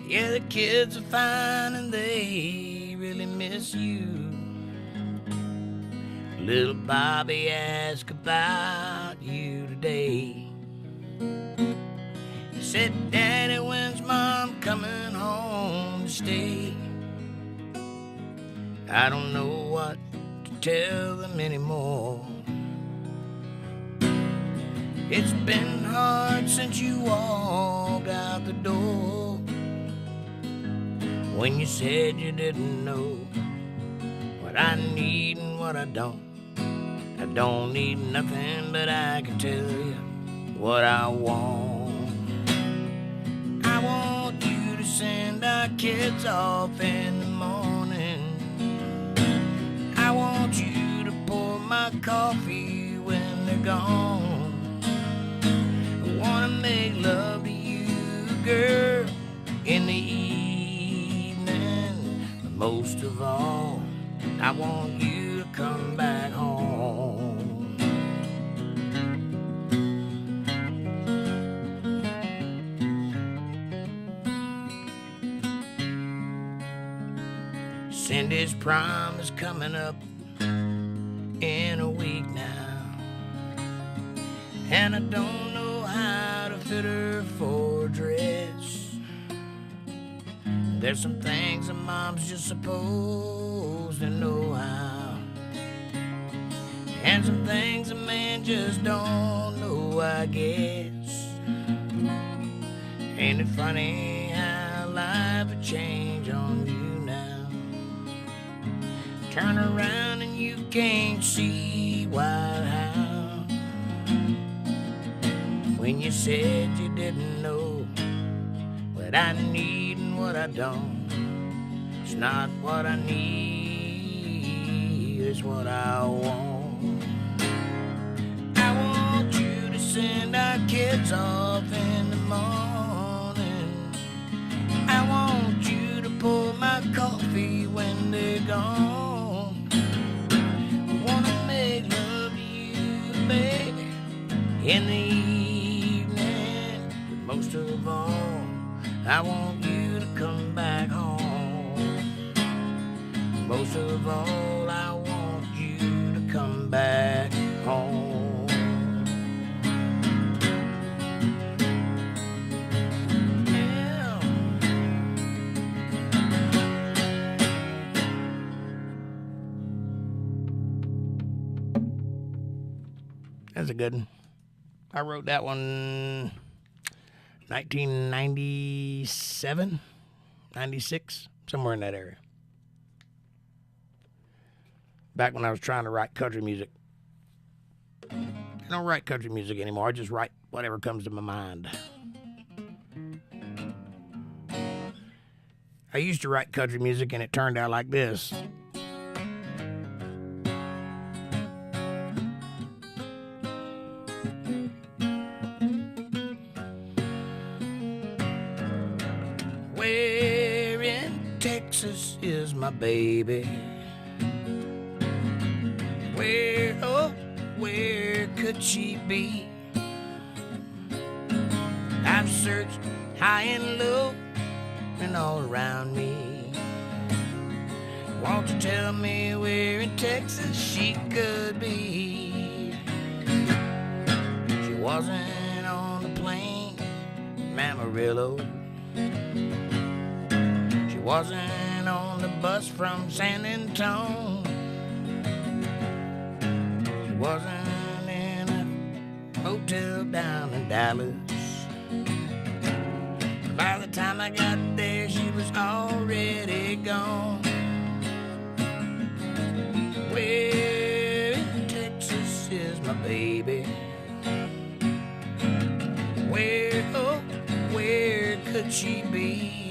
Yeah, the kids are fine and they really miss you. Little Bobby asked about you today. He said, Daddy, when's Mom coming home to stay? I don't know what to tell them anymore. It's been hard since you walked out the door. When you said you didn't know what I need and what I don't. I don't need nothing, but I can tell you what I want. I want you to send our kids off in the morning. I want you to pour my coffee when they're gone. I wanna make love to you, girl, in the evening. But most of all, I want you to come back home. Cindy's prom is coming up in a week now, and I don't know how to fit her for a dress. There's some things a mom's just supposed to know how, and some things a man just don't know, I guess. Ain't it funny how life would change on you now? Turn around and you can't see why, how. When you said you didn't know what I need and what I don't. It's not what I need, it's what I want. I want you to send our kids off in the morning. I want you to pour my coffee when they're gone. I wanna make love to you, baby, in the most of all, I want you to come back home. Most of all, I want you to come back home. Yeah. That's a good one. I wrote that one 1997, 96, somewhere in that area. Back when I was trying to write country music. I don't write country music anymore. I just write whatever comes to my mind. I used to write country music and it turned out like this. Where in Texas is my baby? Where, oh, where could she be? I've searched high and low and all around me. Won't you tell me where in Texas she could be? She wasn't on the plane, Amarillo. She wasn't on the bus from San Antonio. She wasn't in a hotel down in Dallas. By the time I got there, she was already gone. Where in Texas is my baby? Where, oh, where could she be?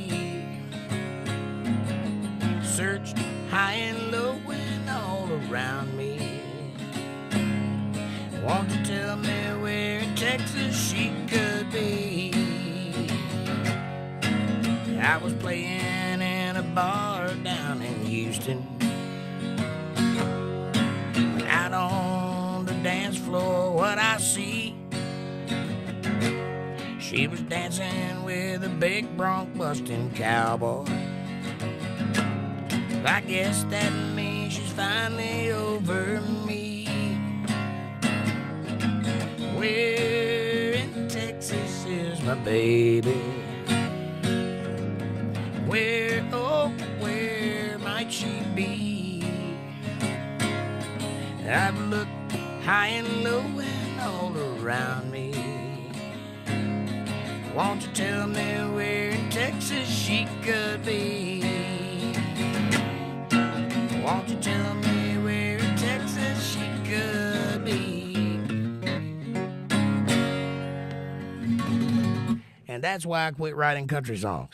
Searched high and low and all around me. Won't you tell me where in Texas she could be? I was playing in a bar down in Houston. Out on the dance floor, what I see, she was dancing with a big bronc busting cowboy. I guess that means she's finally over me. Where in Texas is my baby? Where, oh, where might she be? I've looked high and low and all around me. Won't you tell me where in Texas she could be? Won't you tell me where in Texas she could be? And that's why I quit writing country songs.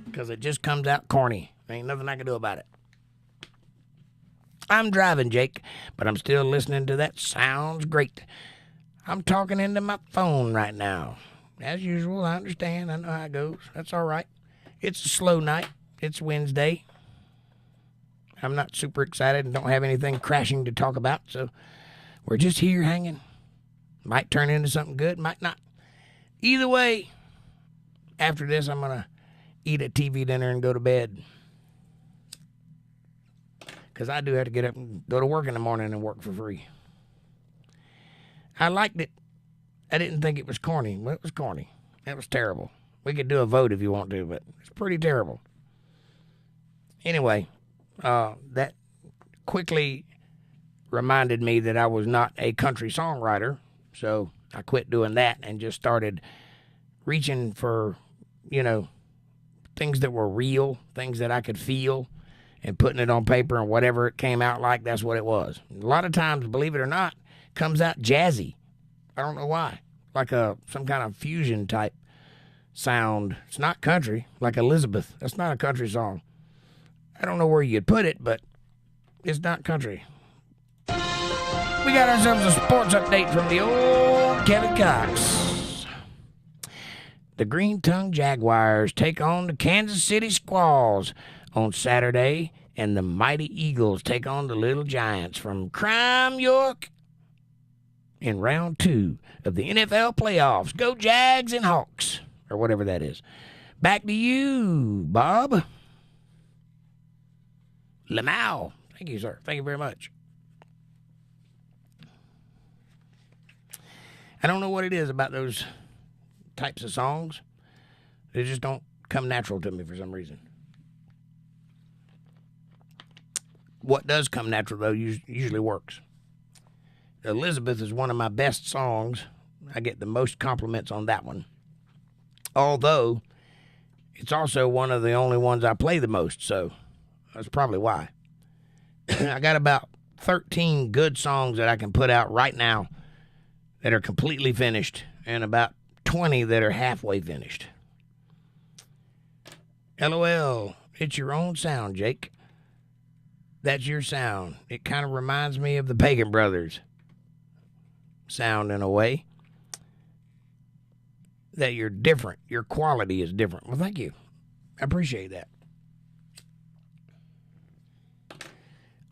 Because it just comes out corny. There ain't nothing I can do about it. I'm driving, Jake, but I'm still listening to that. Sounds great. I'm talking into my phone right now. As usual, I understand. I know how it goes. That's all right. It's a slow night. It's Wednesday. I'm not super excited and don't have anything crashing to talk about, so we're just here hanging. Might turn into something good, might not. Either way, after this, I'm going to eat a TV dinner and go to bed. Because I do have to get up and go to work in the morning and work for free. I liked it. I didn't think it was corny. Well, it was corny. It was terrible. We could do a vote if you want to, but it's pretty terrible. Anyway, that quickly reminded me that I was not a country songwriter, so I quit doing that and just started reaching for, things that were real, things that I could feel, and putting it on paper, and whatever it came out like, that's what it was. A lot of times, believe it or not, it comes out jazzy. I don't know why. Like some kind of fusion type sound. It's not country, like Elizabeth. That's not a country song. I don't know where you'd put it, but it's not country. We got ourselves a sports update from the old Kevin Cox. The Green-Tongue Jaguars take on the Kansas City Squalls on Saturday, and the Mighty Eagles take on the Little Giants from Crime, York, in round 2 of the NFL playoffs. Go Jags and Hawks, or whatever that is. Back to you, Bob. Lamau. Thank you, sir. Thank you very much. I don't know what it is about those types of songs. They just don't come natural to me for some reason. What does come natural, though, usually works. Elizabeth is one of my best songs. I get the most compliments on that one. Although, it's also one of the only ones I play the most, so that's probably why. I got about 13 good songs that I can put out right now that are completely finished, and about 20 that are halfway finished. LOL, it's your own sound, Jake. That's your sound. It kind of reminds me of the Pagan Brothers sound in a way. That you're different. Your quality is different. Well, thank you. I appreciate that.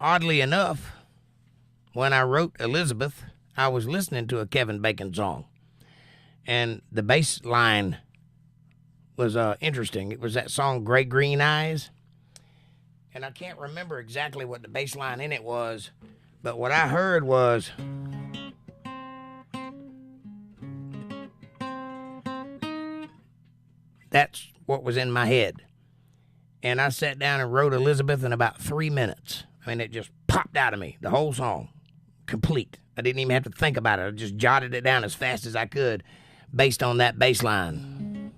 Oddly enough, when I wrote Elizabeth, I was listening to a Kevin Bacon song. And the bass line was interesting. It was that song, Gray Green Eyes. And I can't remember exactly what the bass line in it was, but what I heard was... That's what was in my head. And I sat down and wrote Elizabeth in about 3 minutes. I mean, it just popped out of me, the whole song, complete. I didn't even have to think about it. I just jotted it down as fast as I could based on that bass line.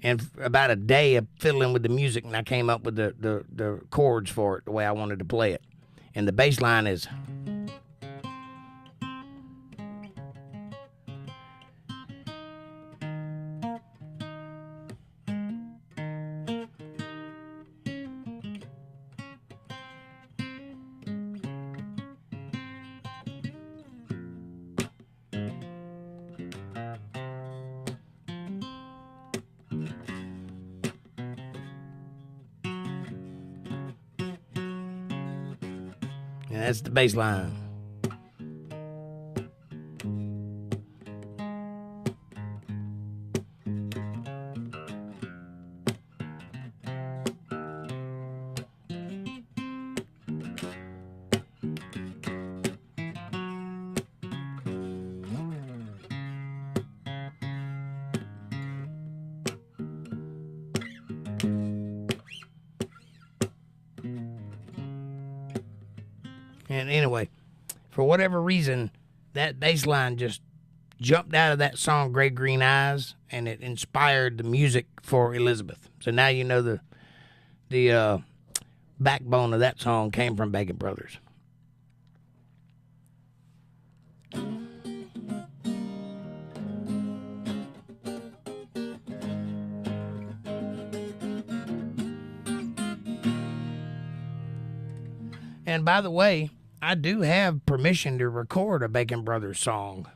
And about a day of fiddling with the music, and I came up with the chords for it the way I wanted to play it. And the bass line is... And that's the bass line. And anyway, for whatever reason, that bass line just jumped out of that song, Gray Green Eyes, and it inspired the music for Elizabeth. So now you know the backbone of that song came from Bacon Brothers. And by the way, I do have permission to record a Bacon Brothers song.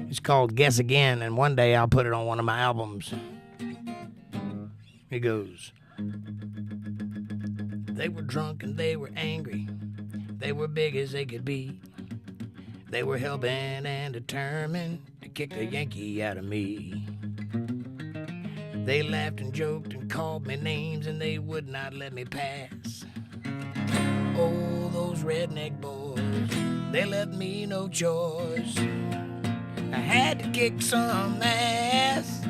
It's called Guess Again, and one day I'll put it on one of my albums. It goes. They were drunk and they were angry. They were big as they could be. They were hell-bent and determined to kick the Yankee out of me. They laughed and joked and called me names, and they would not let me pass. Oh, those redneck boys, they left me no choice. I had to kick some ass.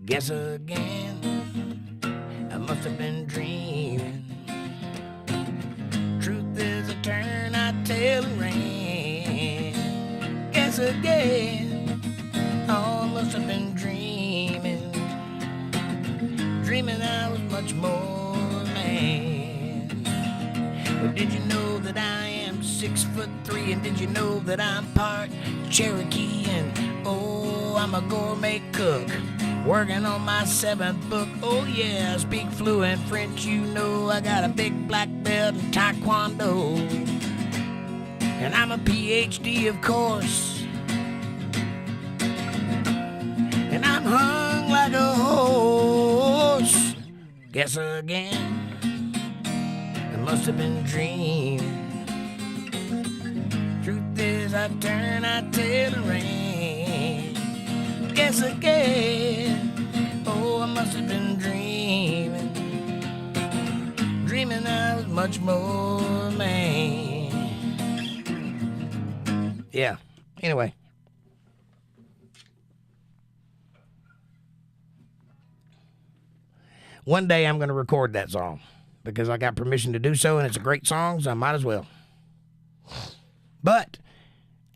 Guess again, I must have been dreaming. Truth is a turn I tell and ran. Guess again, oh, I must have been dreaming. Dreaming I was much more man. But did you know that I am 6'3", and did you know that I'm part Cherokee, and oh, I'm a gourmet cook, working on my 7th book. Oh yeah, I speak fluent French, you know. I got a big black belt in Taekwondo, and I'm a PhD, of course, and I'm hung like a horse. Guess again, I must have been dreaming. Truth is, I turn, I tell and ran. Guess again, oh, I must have been dreaming. Dreaming I was much more man. Yeah, anyway. One day I'm going to record that song because I got permission to do so, and it's a great song, so I might as well. But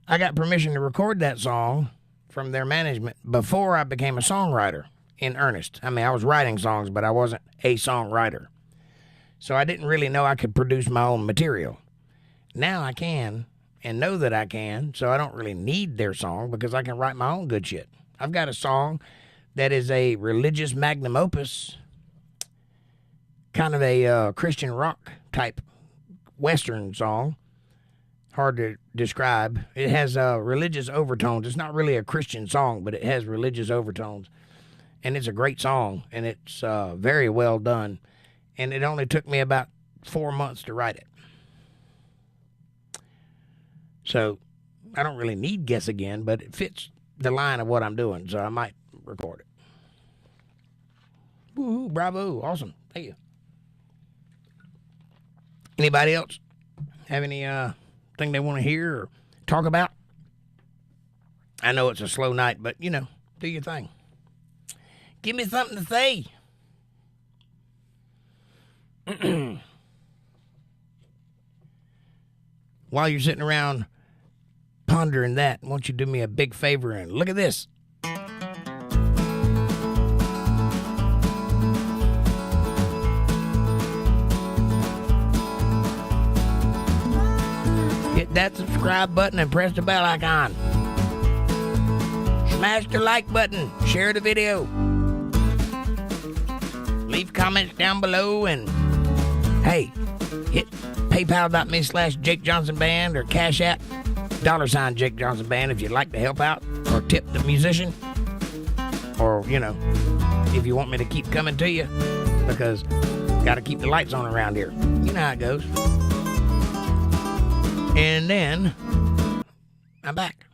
I got permission to record that song from their management before I became a songwriter in earnest. I mean, I was writing songs, but I wasn't a songwriter. So I didn't really know I could produce my own material. Now I can, and know that I can, so I don't really need their song because I can write my own good shit. I've got a song that is a religious magnum opus, kind of a Christian rock type Western song. Hard to describe. It has religious overtones. It's not really a Christian song, but it has religious overtones. And it's a great song, and it's very well done. And it only took me about 4 months to write it. So I don't really need Guess Again, but it fits the line of what I'm doing, so I might record it. Woo, bravo, awesome, thank you. Anybody else have any thing they want to hear or talk about? I know it's a slow night, but, you know, do your thing. Give me something to say. While you're sitting around pondering that, won't you do me a big favor and look at this? Hit that subscribe button and press the bell icon. Smash the like button. Share the video. Leave comments down below and hey, hit paypal.me/jakejohnsonband or CashApp $JakeJohnsonBand if you'd like to help out or tip the musician. Or, you know, if you want me to keep coming to you because got to keep the lights on around here. You know how it goes. And then I'm back.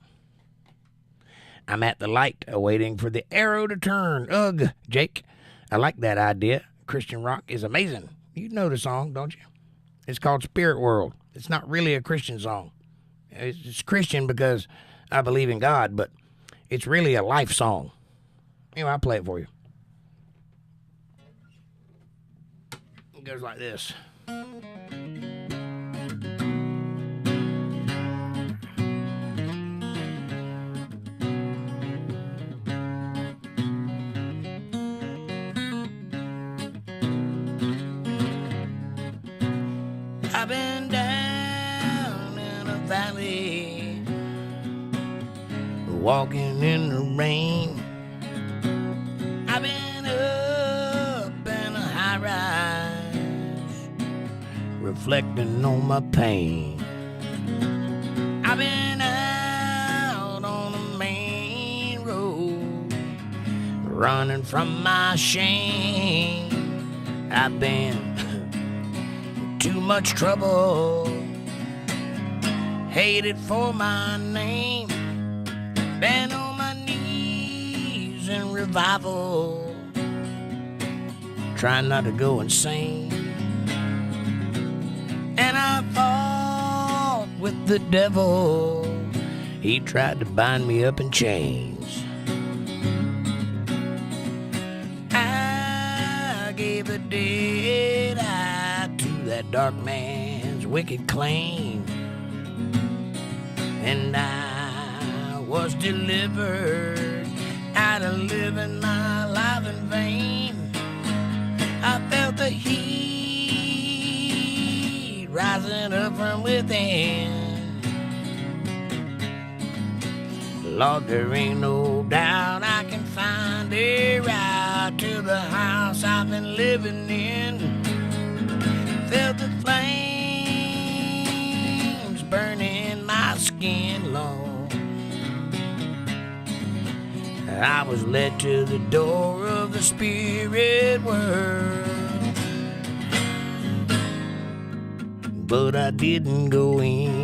I'm at the light awaiting for the arrow to turn. Ugh, Jake, I like that idea. Christian rock is amazing. You know the song, don't you? It's called Spirit World. It's not really a Christian song. It's Christian because I believe in God, but it's really a life song. Anyway, I'll play it for you. It goes like this. I've been down in a valley, walking in the rain. I've been up in a high rise, reflecting on my pain. I've been out on the main road, running from my shame. I've been too much trouble, hated for my name, been on my knees in revival, trying not to go insane. And I fought with the devil, he tried to bind me up in chains. I gave a dead eye to that dark man's wicked claim, and I was delivered out of living my life in vain. I felt the heat rising up from within. Lord, there ain't no doubt I can find a route to the house I've been living in. Felt the flames burning my skin, Lord. I was led to the door of the spirit world, but I didn't go in.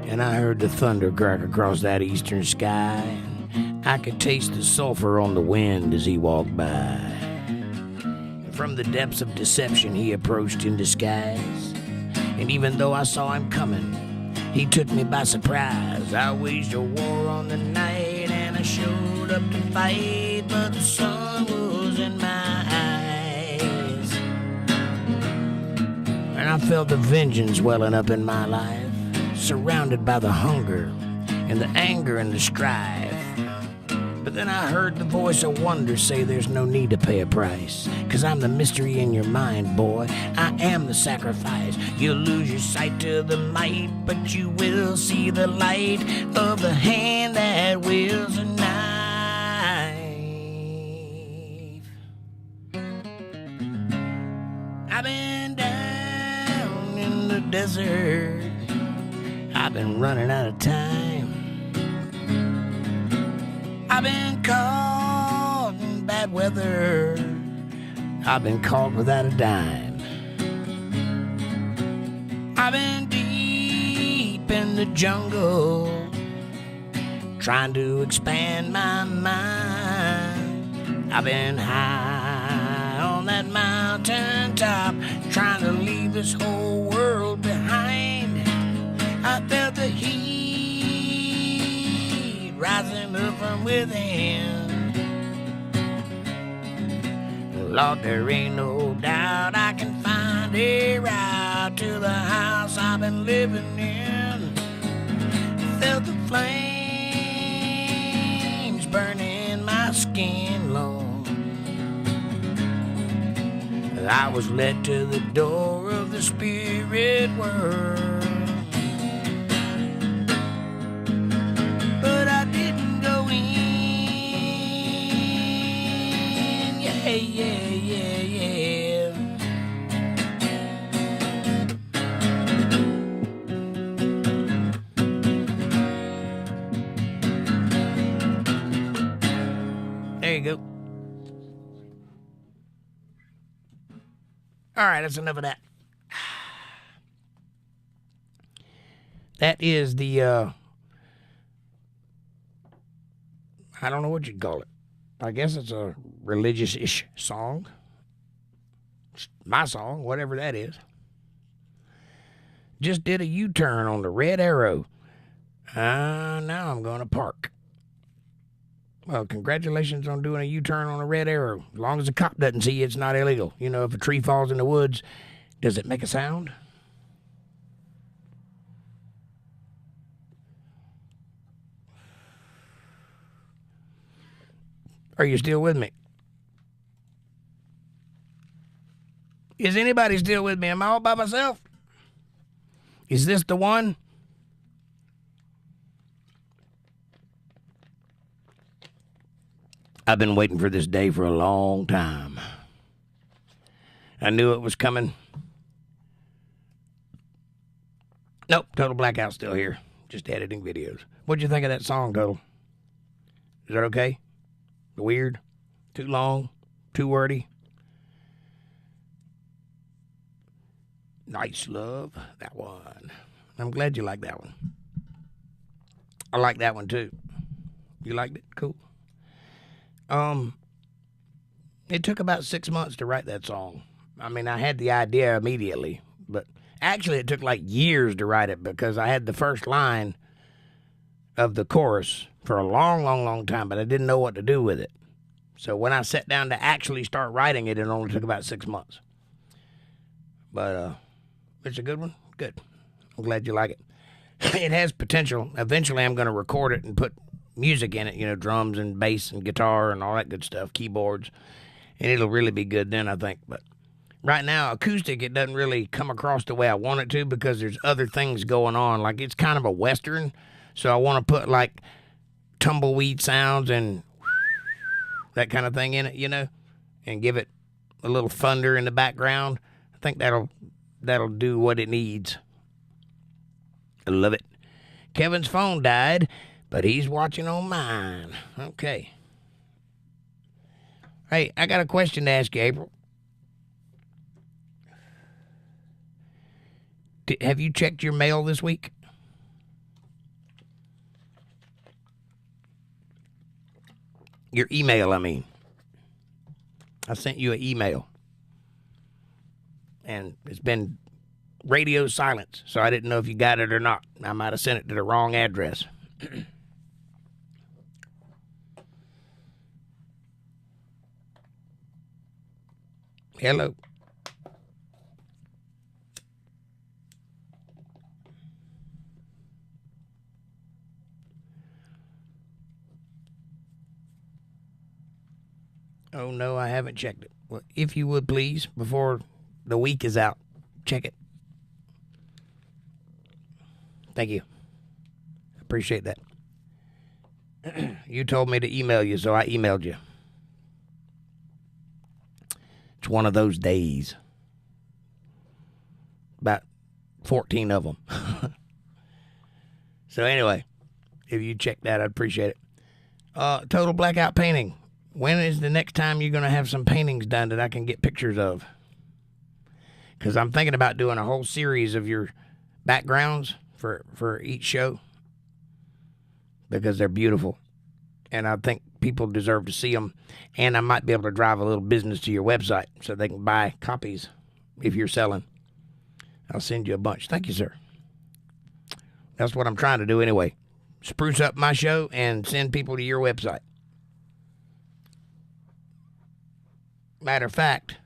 And I heard the thunder crack across that eastern sky. I could taste the sulfur on the wind as he walked by. From the depths of deception he approached in disguise. And even though I saw him coming, he took me by surprise. I waged a war on the night and I showed up to fight, but the sun was in my eyes. And I felt the vengeance welling up in my life, surrounded by the hunger and the anger and the strife. But then I heard the voice of wonder say there's no need to pay a price, 'cause I'm the mystery in your mind, boy. I am the sacrifice. You'll lose your sight to the light, but you will see the light of the hand that wields a knife. I've been down in the desert. I've been running out of time. I've been caught in bad weather. I've been caught without a dime. I've been deep in the jungle, trying to expand my mind. I've been high on that mountain top, trying to leave this whole world behind. I felt the heat rising up from within. Lord, there ain't no doubt I can find a route to the house I've been living in. Felt the flames burning my skin, Lord. I was led to the door of the spirit world, but I didn't go in. Yeah, yeah, yeah, yeah. There you go. All right, that's enough of that. That is the, I don't know what you'd call it. I guess it's a religious-ish song. It's my song, whatever that is. Just did a U-turn on the Red Arrow. Now I'm going to park. Well, congratulations on doing a U-turn on a Red Arrow. As long as the cop doesn't see you, it's not illegal. You know, if a tree falls in the woods, does it make a sound? Are you still with me? Is anybody still with me? Am I all by myself? Is this the one? I've been waiting for this day for a long time. I knew it was coming. Nope, Total Blackout's still here. Just editing videos. What'd you think of that song, Total? Is that okay? Weird? Too long? Too wordy? Nice, love. That one. I'm glad you like that one. I like that one too. You liked it? Cool. It took about 6 months to write that song. I mean, I had the idea immediately, but actually it took like years to write it because I had the first line of the chorus for a long time, but I didn't know what to do with it. So when I sat down to actually start writing it, it only took about 6 months. But it's a good one. Good. I'm glad you like it. It has potential. Eventually I'm going to record it and put music in it, you know, drums and bass and guitar and all that good stuff, keyboards, and it'll really be good then, I think. But right now, acoustic, it doesn't really come across the way I want it to because there's other things going on. Like, it's kind of a Western, so I want to put, like, tumbleweed sounds and that kind of thing in it, you know, and give it a little thunder in the background. I think that'll do what it needs. I love it. Kevin's phone died, but he's watching on mine. Okay. Hey, I got a question to ask you, April. Have you checked your mail this week? Your email, I mean. I sent you an email. And it's been radio silence, so I didn't know if you got it or not. I might have sent it to the wrong address. Hello. Oh, no, I haven't checked it. Well, if you would, please, before the week is out, check it. Thank you. Appreciate that. You told me to email you, so I emailed you. It's one of those days. About 14 of them. So anyway, if you check that, I'd appreciate it. Total Blackout Painting. When is the next time you're going to have some paintings done that I can get pictures of? Because I'm thinking about doing a whole series of your backgrounds for each show, because they're beautiful. And I think people deserve to see them. And I might be able to drive a little business to your website so they can buy copies if you're selling. I'll send you a bunch. Thank you, sir. That's what I'm trying to do anyway. Spruce up my show and send people to your website. Matter of fact,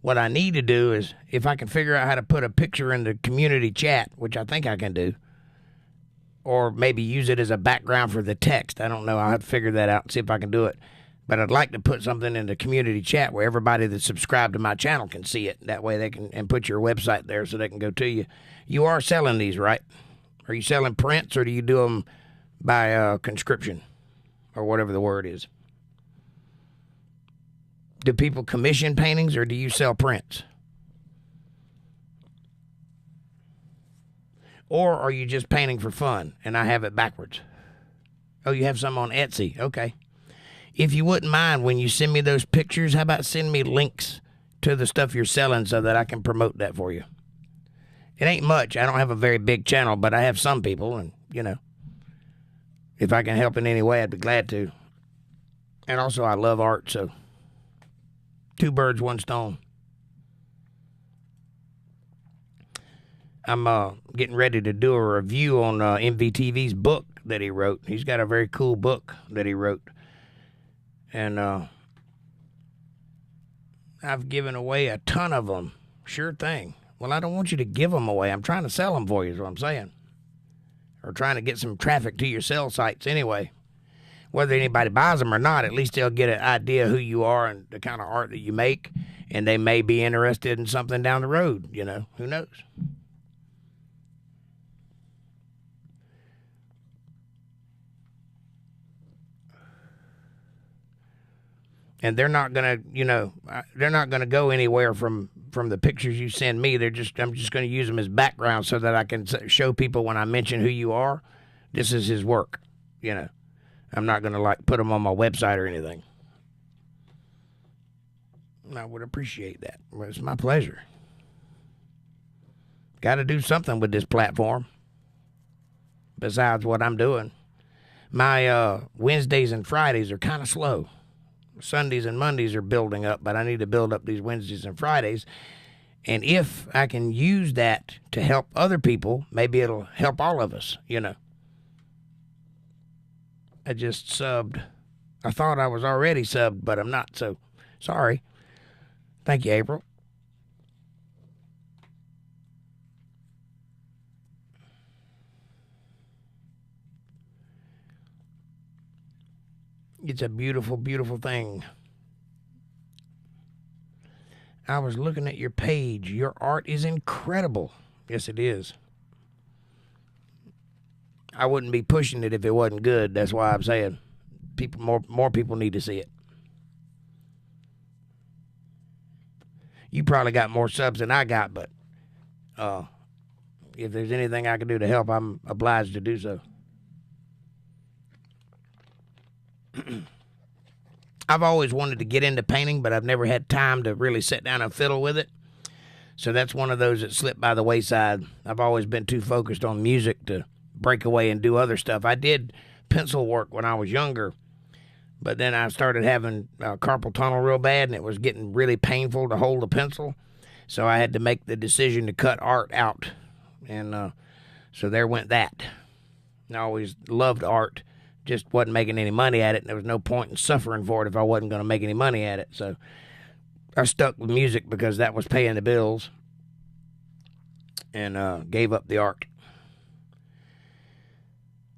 what I need to do is, if I can figure out how to put a picture in the community chat, which I think I can do, or maybe use it as a background for the text. I don't know. I'll have to figure that out and see if I can do it. But I'd like to put something in the community chat where everybody that's subscribed to my channel can see it. That way they can, and put your website there so they can go to you. You are selling these, right? Are you selling prints, or do you do them by conscription, or whatever the word is? Do people commission paintings, or do you sell prints? Or are you just painting for fun, and I have it backwards? Oh, you have some on Etsy. Okay. If you wouldn't mind, when you send me those pictures, how about send me links to the stuff you're selling so that I can promote that for you? It ain't much. I don't have a very big channel, but I have some people, and, you know, if I can help in any way, I'd be glad to. And also, I love art, so 2 birds, 1 stone. I'm getting ready to do a review on MVTV's book that he wrote. He's got a very cool book that he wrote. And I've given away a ton of them. Sure thing. Well, I don't want you to give them away. I'm trying to sell them for you, is what I'm saying. Or trying to get some traffic to your sell sites anyway. Whether anybody buys them or not, at least they'll get an idea who you are and the kind of art that you make. And they may be interested in something down the road, you know. Who knows? And they're not gonna, you know, they're not gonna go anywhere from the pictures you send me. I'm just gonna use them as background so that I can show people when I mention who you are, this is his work. You know, I'm not gonna like put them on my website or anything. I would appreciate that. It's my pleasure. Got to do something with this platform besides what I'm doing. My Wednesdays and Fridays are kind of slow. Sundays and Mondays are building up, but I need to build up these Wednesdays and Fridays. And if I can use that to help other people, maybe it'll help all of us, you know. I just subbed. I thought I was already subbed, but I'm not, so sorry. Thank you, April. It's a beautiful, beautiful thing. I was looking at your page. Your art is incredible. Yes, it is. I wouldn't be pushing it if it wasn't good. That's why I'm saying more people need to see it. You probably got more subs than I got, but if there's anything I can do to help, I'm obliged to do so. I've always wanted to get into painting, but I've never had time to really sit down and fiddle with it. So that's one of those that slipped by the wayside. I've always been too focused on music to break away and do other stuff. I did pencil work when I was younger, but then I started having carpal tunnel real bad, and it was getting really painful to hold a pencil. So I had to make the decision to cut art out. And so there went that. I always loved art. Just wasn't making any money at it, and there was no point in suffering for it if I wasn't going to make any money at it. So I stuck with music because that was paying the bills, and gave up the art.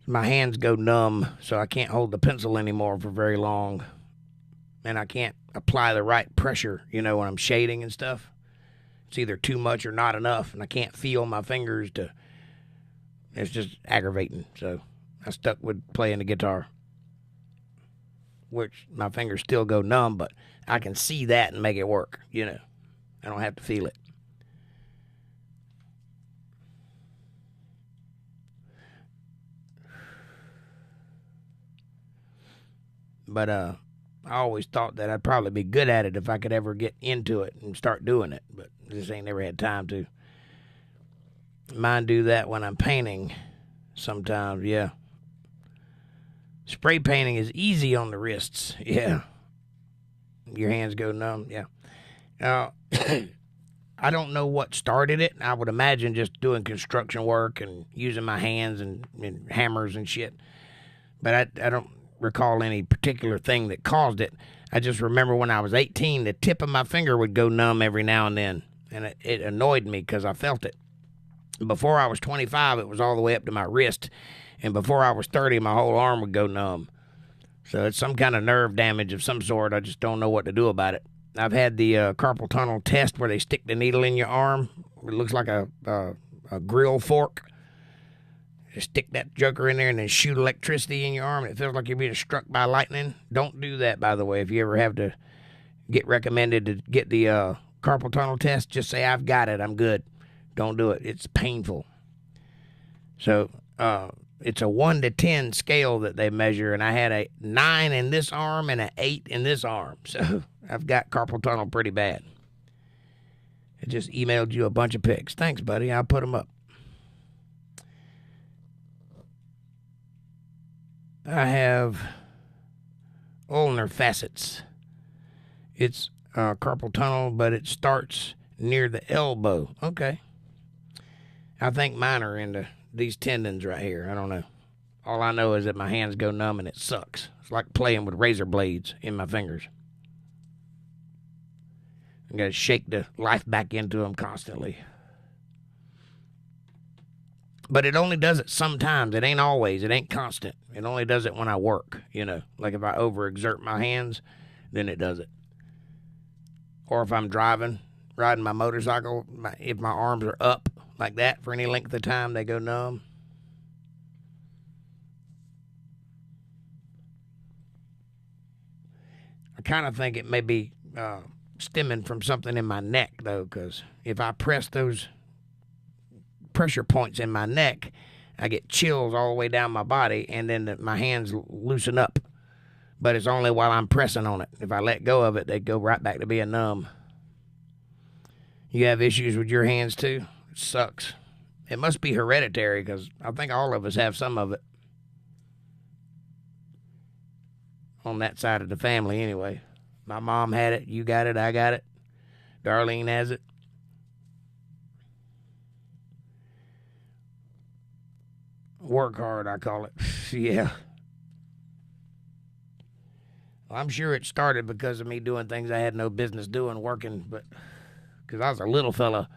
My hands go numb, so I can't hold the pencil anymore for very long, and I can't apply the right pressure, you know, when I'm shading and stuff. It's either too much or not enough, and I can't feel my fingers it's just aggravating, so I stuck with playing the guitar, which my fingers still go numb, but I can see that and make it work, you know. I don't have to feel it. But I always thought that I'd probably be good at it if I could ever get into it and start doing it. But just ain't never had time to. Mine do that when I'm painting sometimes, yeah. Spray painting is easy on the wrists, yeah. Your hands go numb, yeah. I don't know what started it. I would imagine just doing construction work and using my hands and hammers and shit. But I don't recall any particular thing that caused it. I just remember when I was 18, the tip of my finger would go numb every now and then. And it annoyed me because I felt it. Before I was 25, it was all the way up to my wrist. And before I was 30, my whole arm would go numb. So it's some kind of nerve damage of some sort. I just don't know what to do about it. I've had the carpal tunnel test where they stick the needle in your arm. It looks like a grill fork. You stick that joker in there and then shoot electricity in your arm. It feels like you're being struck by lightning. Don't do that, by the way. If you ever have to get recommended to get the carpal tunnel test, just say, I've got it, I'm good. Don't do it. It's painful. So it's a 1 to 10 scale that they measure, and I had a 9 in this arm and an 8 in this arm. So I've got carpal tunnel pretty bad. I just emailed you a bunch of pics. Thanks, buddy. I'll put them up. I have ulnar facets. It's carpal tunnel, but it starts near the elbow. Okay. I think mine are into these tendons right here. I don't know. All I know is that my hands go numb and it sucks. It's like playing with razor blades in my fingers. I got to shake the life back into them constantly. But it only does it sometimes. It ain't always. It ain't constant. It only does it when I work, you know. Like if I overexert my hands, then it does it. Or if I'm riding my motorcycle, if my arms are up like that for any length of time, they go numb. I kind of think it may be stemming from something in my neck, though, because if I press those pressure points in my neck, I get chills all the way down my body, and then my hands loosen up. But it's only while I'm pressing on it. If I let go of it, they go right back to being numb. You have issues with your hands, too? It sucks. It must be hereditary, because I think all of us have some of it. On that side of the family, anyway. My mom had it, you got it, I got it. Darlene has it. Work hard, I call it. Yeah. Well, I'm sure it started because of me doing things I had no business doing, working, but because I was a little fella.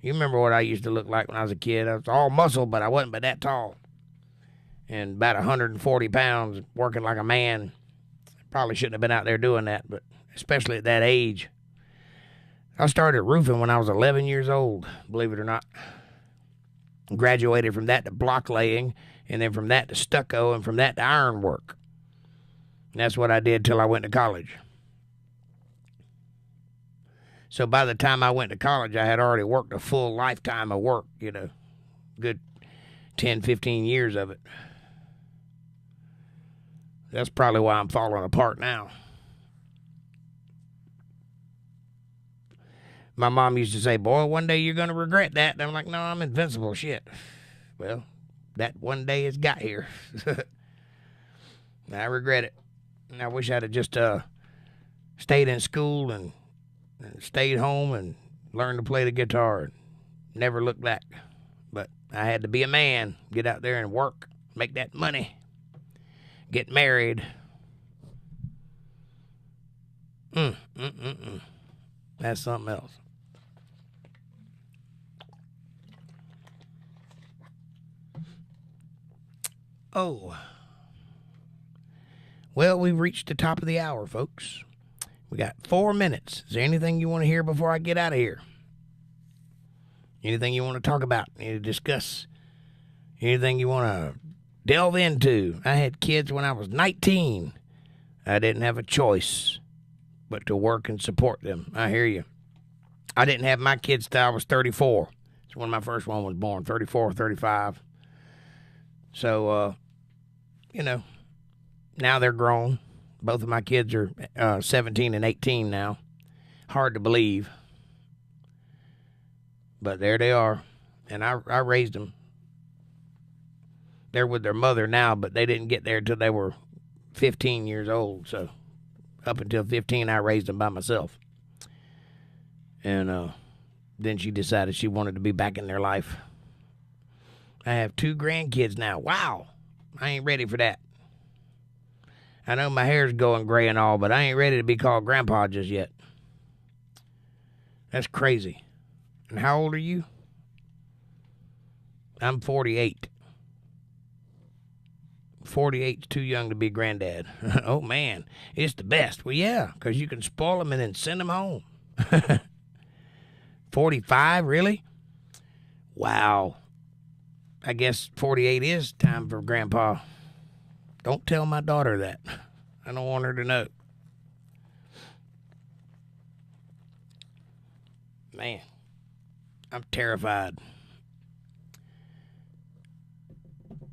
You remember what I used to look like when I was a kid. I was all muscle, but I wasn't but that tall. And about 140 pounds, working like a man. Probably shouldn't have been out there doing that, but especially at that age. I started roofing when I was 11 years old, believe it or not. Graduated from that to block laying, and then from that to stucco, and from that to ironwork. And that's what I did till I went to college. So by the time I went to college, I had already worked a full lifetime of work, you know, good 10, 15 years of it. That's probably why I'm falling apart now. My mom used to say, boy, one day you're going to regret that. And I'm like, no, I'm invincible, shit. Well, that one day has got here. I regret it. And I wish I'd have just stayed in school and stayed home and learned to play the guitar. Never looked back. But I had to be a man, get out there and work, make that money, get married. That's something else. Oh. Well, we've reached the top of the hour, folks. We got 4 minutes. Is there anything you want to hear before I get out of here? Anything you want to talk about? Need to discuss? Anything you want to delve into? I had kids when I was 19. I didn't have a choice but to work and support them. I hear you. I didn't have my kids till I was 34. That's when my first one was born, 34, 35. So, you know, now they're grown. Both of my kids are 17 and 18 now. Hard to believe. But there they are. And I raised them. They're with their mother now, but they didn't get there until they were 15 years old. So up until 15, I raised them by myself. And then she decided she wanted to be back in their life. I have 2 grandkids now. Wow. I ain't ready for that. I know my hair's going gray and all, but I ain't ready to be called grandpa just yet. That's crazy. And how old are you? I'm 48. 48's too young to be granddad. Oh, man. It's the best. Well, yeah, because you can spoil them and then send them home. 45, really? Wow. I guess 48 is time for grandpa. Don't tell my daughter that. I don't want her to know. Man, I'm terrified.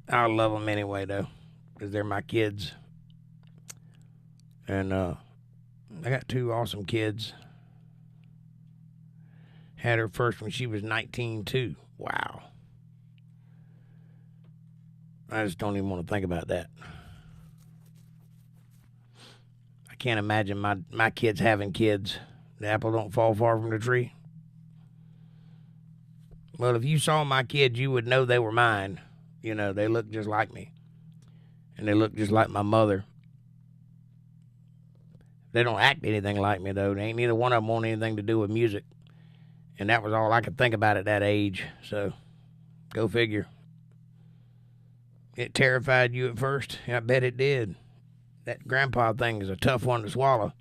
I love them anyway, though, because they're my kids. And I got 2 awesome kids. Had her first when she was 19, too. Wow. I just don't even want to think about that. I can't imagine my kids having kids. The apple don't fall far from the tree. Well, if you saw my kids, you would know they were mine. You know, they look just like me. And they look just like my mother. They don't act anything like me, though. They ain't neither one of them want anything to do with music. And that was all I could think about at that age. So, go figure. It terrified you at first? I bet it did. That grandpa thing is a tough one to swallow.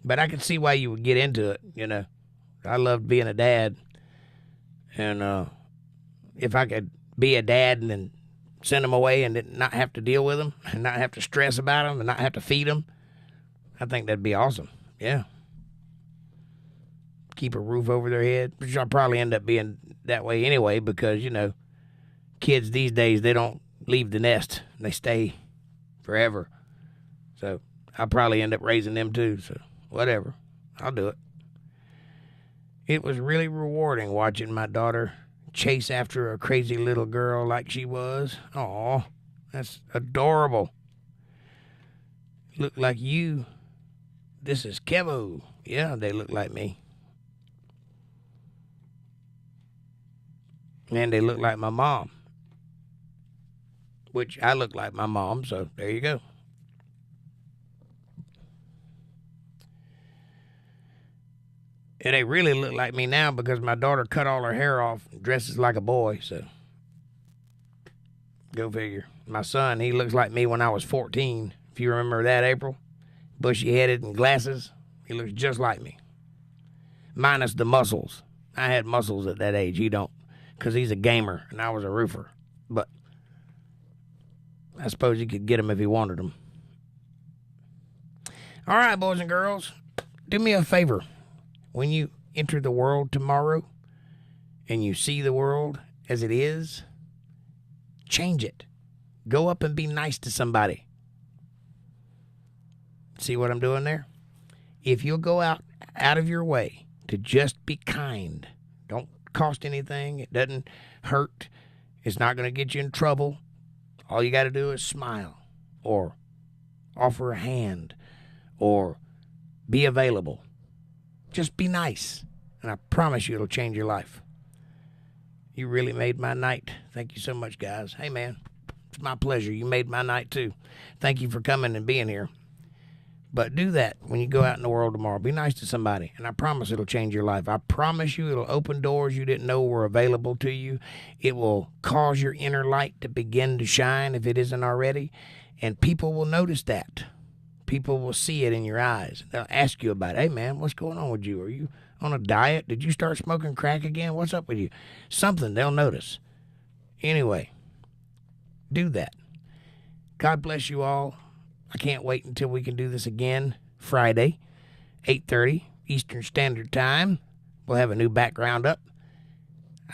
But I could see why you would get into it, you know. I loved being a dad. And if I could be a dad and then send them away and not have to deal with them and not have to stress about them and not have to feed them, I think that'd be awesome. Yeah. Keep a roof over their head, which I'll probably end up being that way anyway because, you know, kids these days, they don't leave the nest. They stay forever. So I'll probably end up raising them too. So whatever. I'll do it. It was really rewarding watching my daughter chase after a crazy little girl like she was. Aw, that's adorable. Look like you. This is Kevo. Yeah, they look like me. And they look like my mom. Which I look like my mom, so there you go. And they really look like me now because my daughter cut all her hair off and dresses like a boy, so go figure. My son, he looks like me when I was 14, if you remember that, April. Bushy-headed and glasses. He looks just like me. Minus the muscles. I had muscles at that age. He don't, because he's a gamer and I was a roofer. But I suppose he could get them if he wanted them. All right, boys and girls, do me a favor. When you enter the world tomorrow and you see the world as it is, change it. Go up and be nice to somebody. See what I'm doing there? If you'll go out of your way to just be kind, don't cost anything, it doesn't hurt, it's not going to get you in trouble. All you got to do is smile or offer a hand or be available. Just be nice, and I promise you it'll change your life. You really made my night. Thank you so much, guys. Hey, man, it's my pleasure. You made my night, too. Thank you for coming and being here. But do that when you go out in the world tomorrow. Be nice to somebody, and I promise it'll change your life. I promise you it'll open doors you didn't know were available to you. It will cause your inner light to begin to shine if it isn't already, and people will notice that. People will see it in your eyes. They'll ask you about it. Hey, man, what's going on with you? Are you on a diet? Did you start smoking crack again? What's up with you? Something they'll notice. Anyway, do that. God bless you all. I can't wait until we can do this again Friday, 8:30 Eastern Standard Time. We'll have a new background up.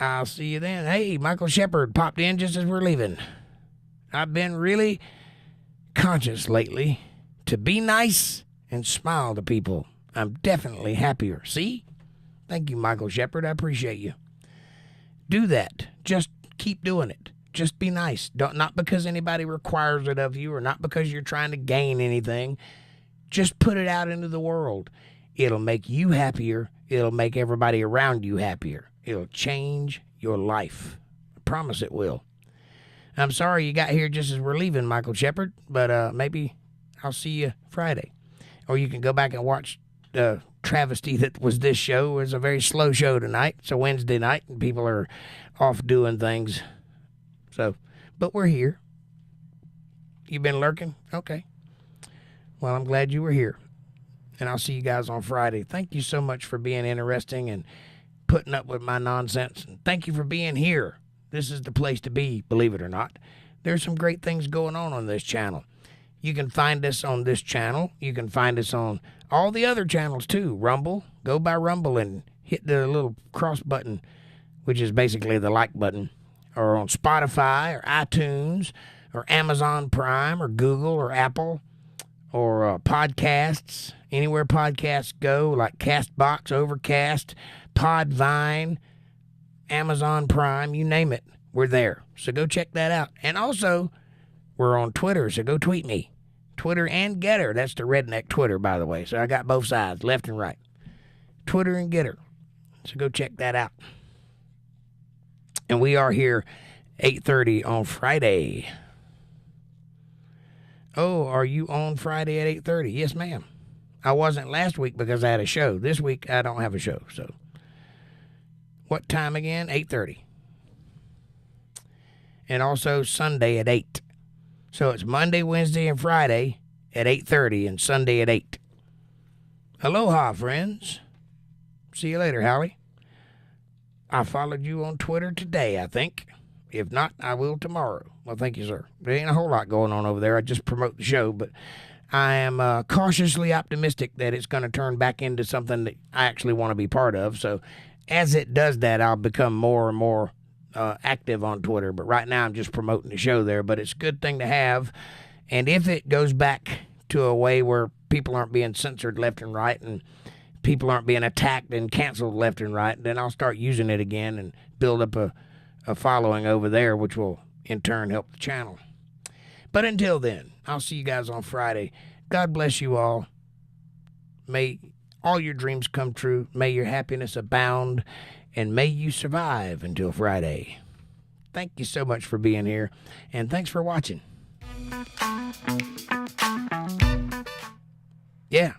I'll see you then. Hey, Michael Shepard popped in just as we're leaving. I've been really conscious lately to be nice and smile to people, I'm definitely happier. See? Thank you, Michael Shepard. I appreciate you. Do that. Just keep doing it. Just be nice. Not because anybody requires it of you or not because you're trying to gain anything. Just put it out into the world. It'll make you happier. It'll make everybody around you happier. It'll change your life. I promise it will. I'm sorry you got here just as we're leaving, Michael Shepard, but maybe I'll see you Friday. Or you can go back and watch the travesty that was this show. It was a very slow show tonight. It's a Wednesday night, and people are off doing things. So, but we're here. You been lurking? Okay. Well, I'm glad you were here. And I'll see you guys on Friday. Thank you so much for being interesting and putting up with my nonsense. And thank you for being here. This is the place to be, believe it or not. There's some great things going on this channel. You can find us on this channel. You can find us on all the other channels too. Rumble. Go by Rumble and hit the little cross button, which is basically the like button. Or on Spotify or iTunes or Amazon Prime or Google or Apple or podcasts. Anywhere podcasts go, like CastBox, OverCast, Podvine, Amazon Prime, you name it, we're there. So go check that out. And also, we're on Twitter, so go tweet me. Twitter and Getter. That's the redneck Twitter, by the way. So I got both sides, left and right. Twitter and Getter. So go check that out. And we are here 8:30 on Friday. Oh, are you on Friday at 8:30? Yes, ma'am. I wasn't last week because I had a show. This week, I don't have a show. So, what time again? 8:30. And also Sunday at 8. So, it's Monday, Wednesday, and Friday at 8:30 and Sunday at 8. Aloha, friends. See you later, Howie. I followed you on Twitter today, I think. If not, I will tomorrow. Well, thank you, sir. There ain't a whole lot going on over there. I just promote the show, but I am cautiously optimistic that it's going to turn back into something that I actually want to be part of. So as it does that, I'll become more and more active on Twitter. But right now, I'm just promoting the show there. But it's a good thing to have. And if it goes back to a way where people aren't being censored left and right and people aren't being attacked and canceled left and right, then I'll start using it again and build up a following over there, which will in turn help the channel. But until then, I'll see you guys on Friday. God bless you all. May all your dreams come true. May your happiness abound. And may you survive until Friday. Thank you so much for being here. And thanks for watching. Yeah.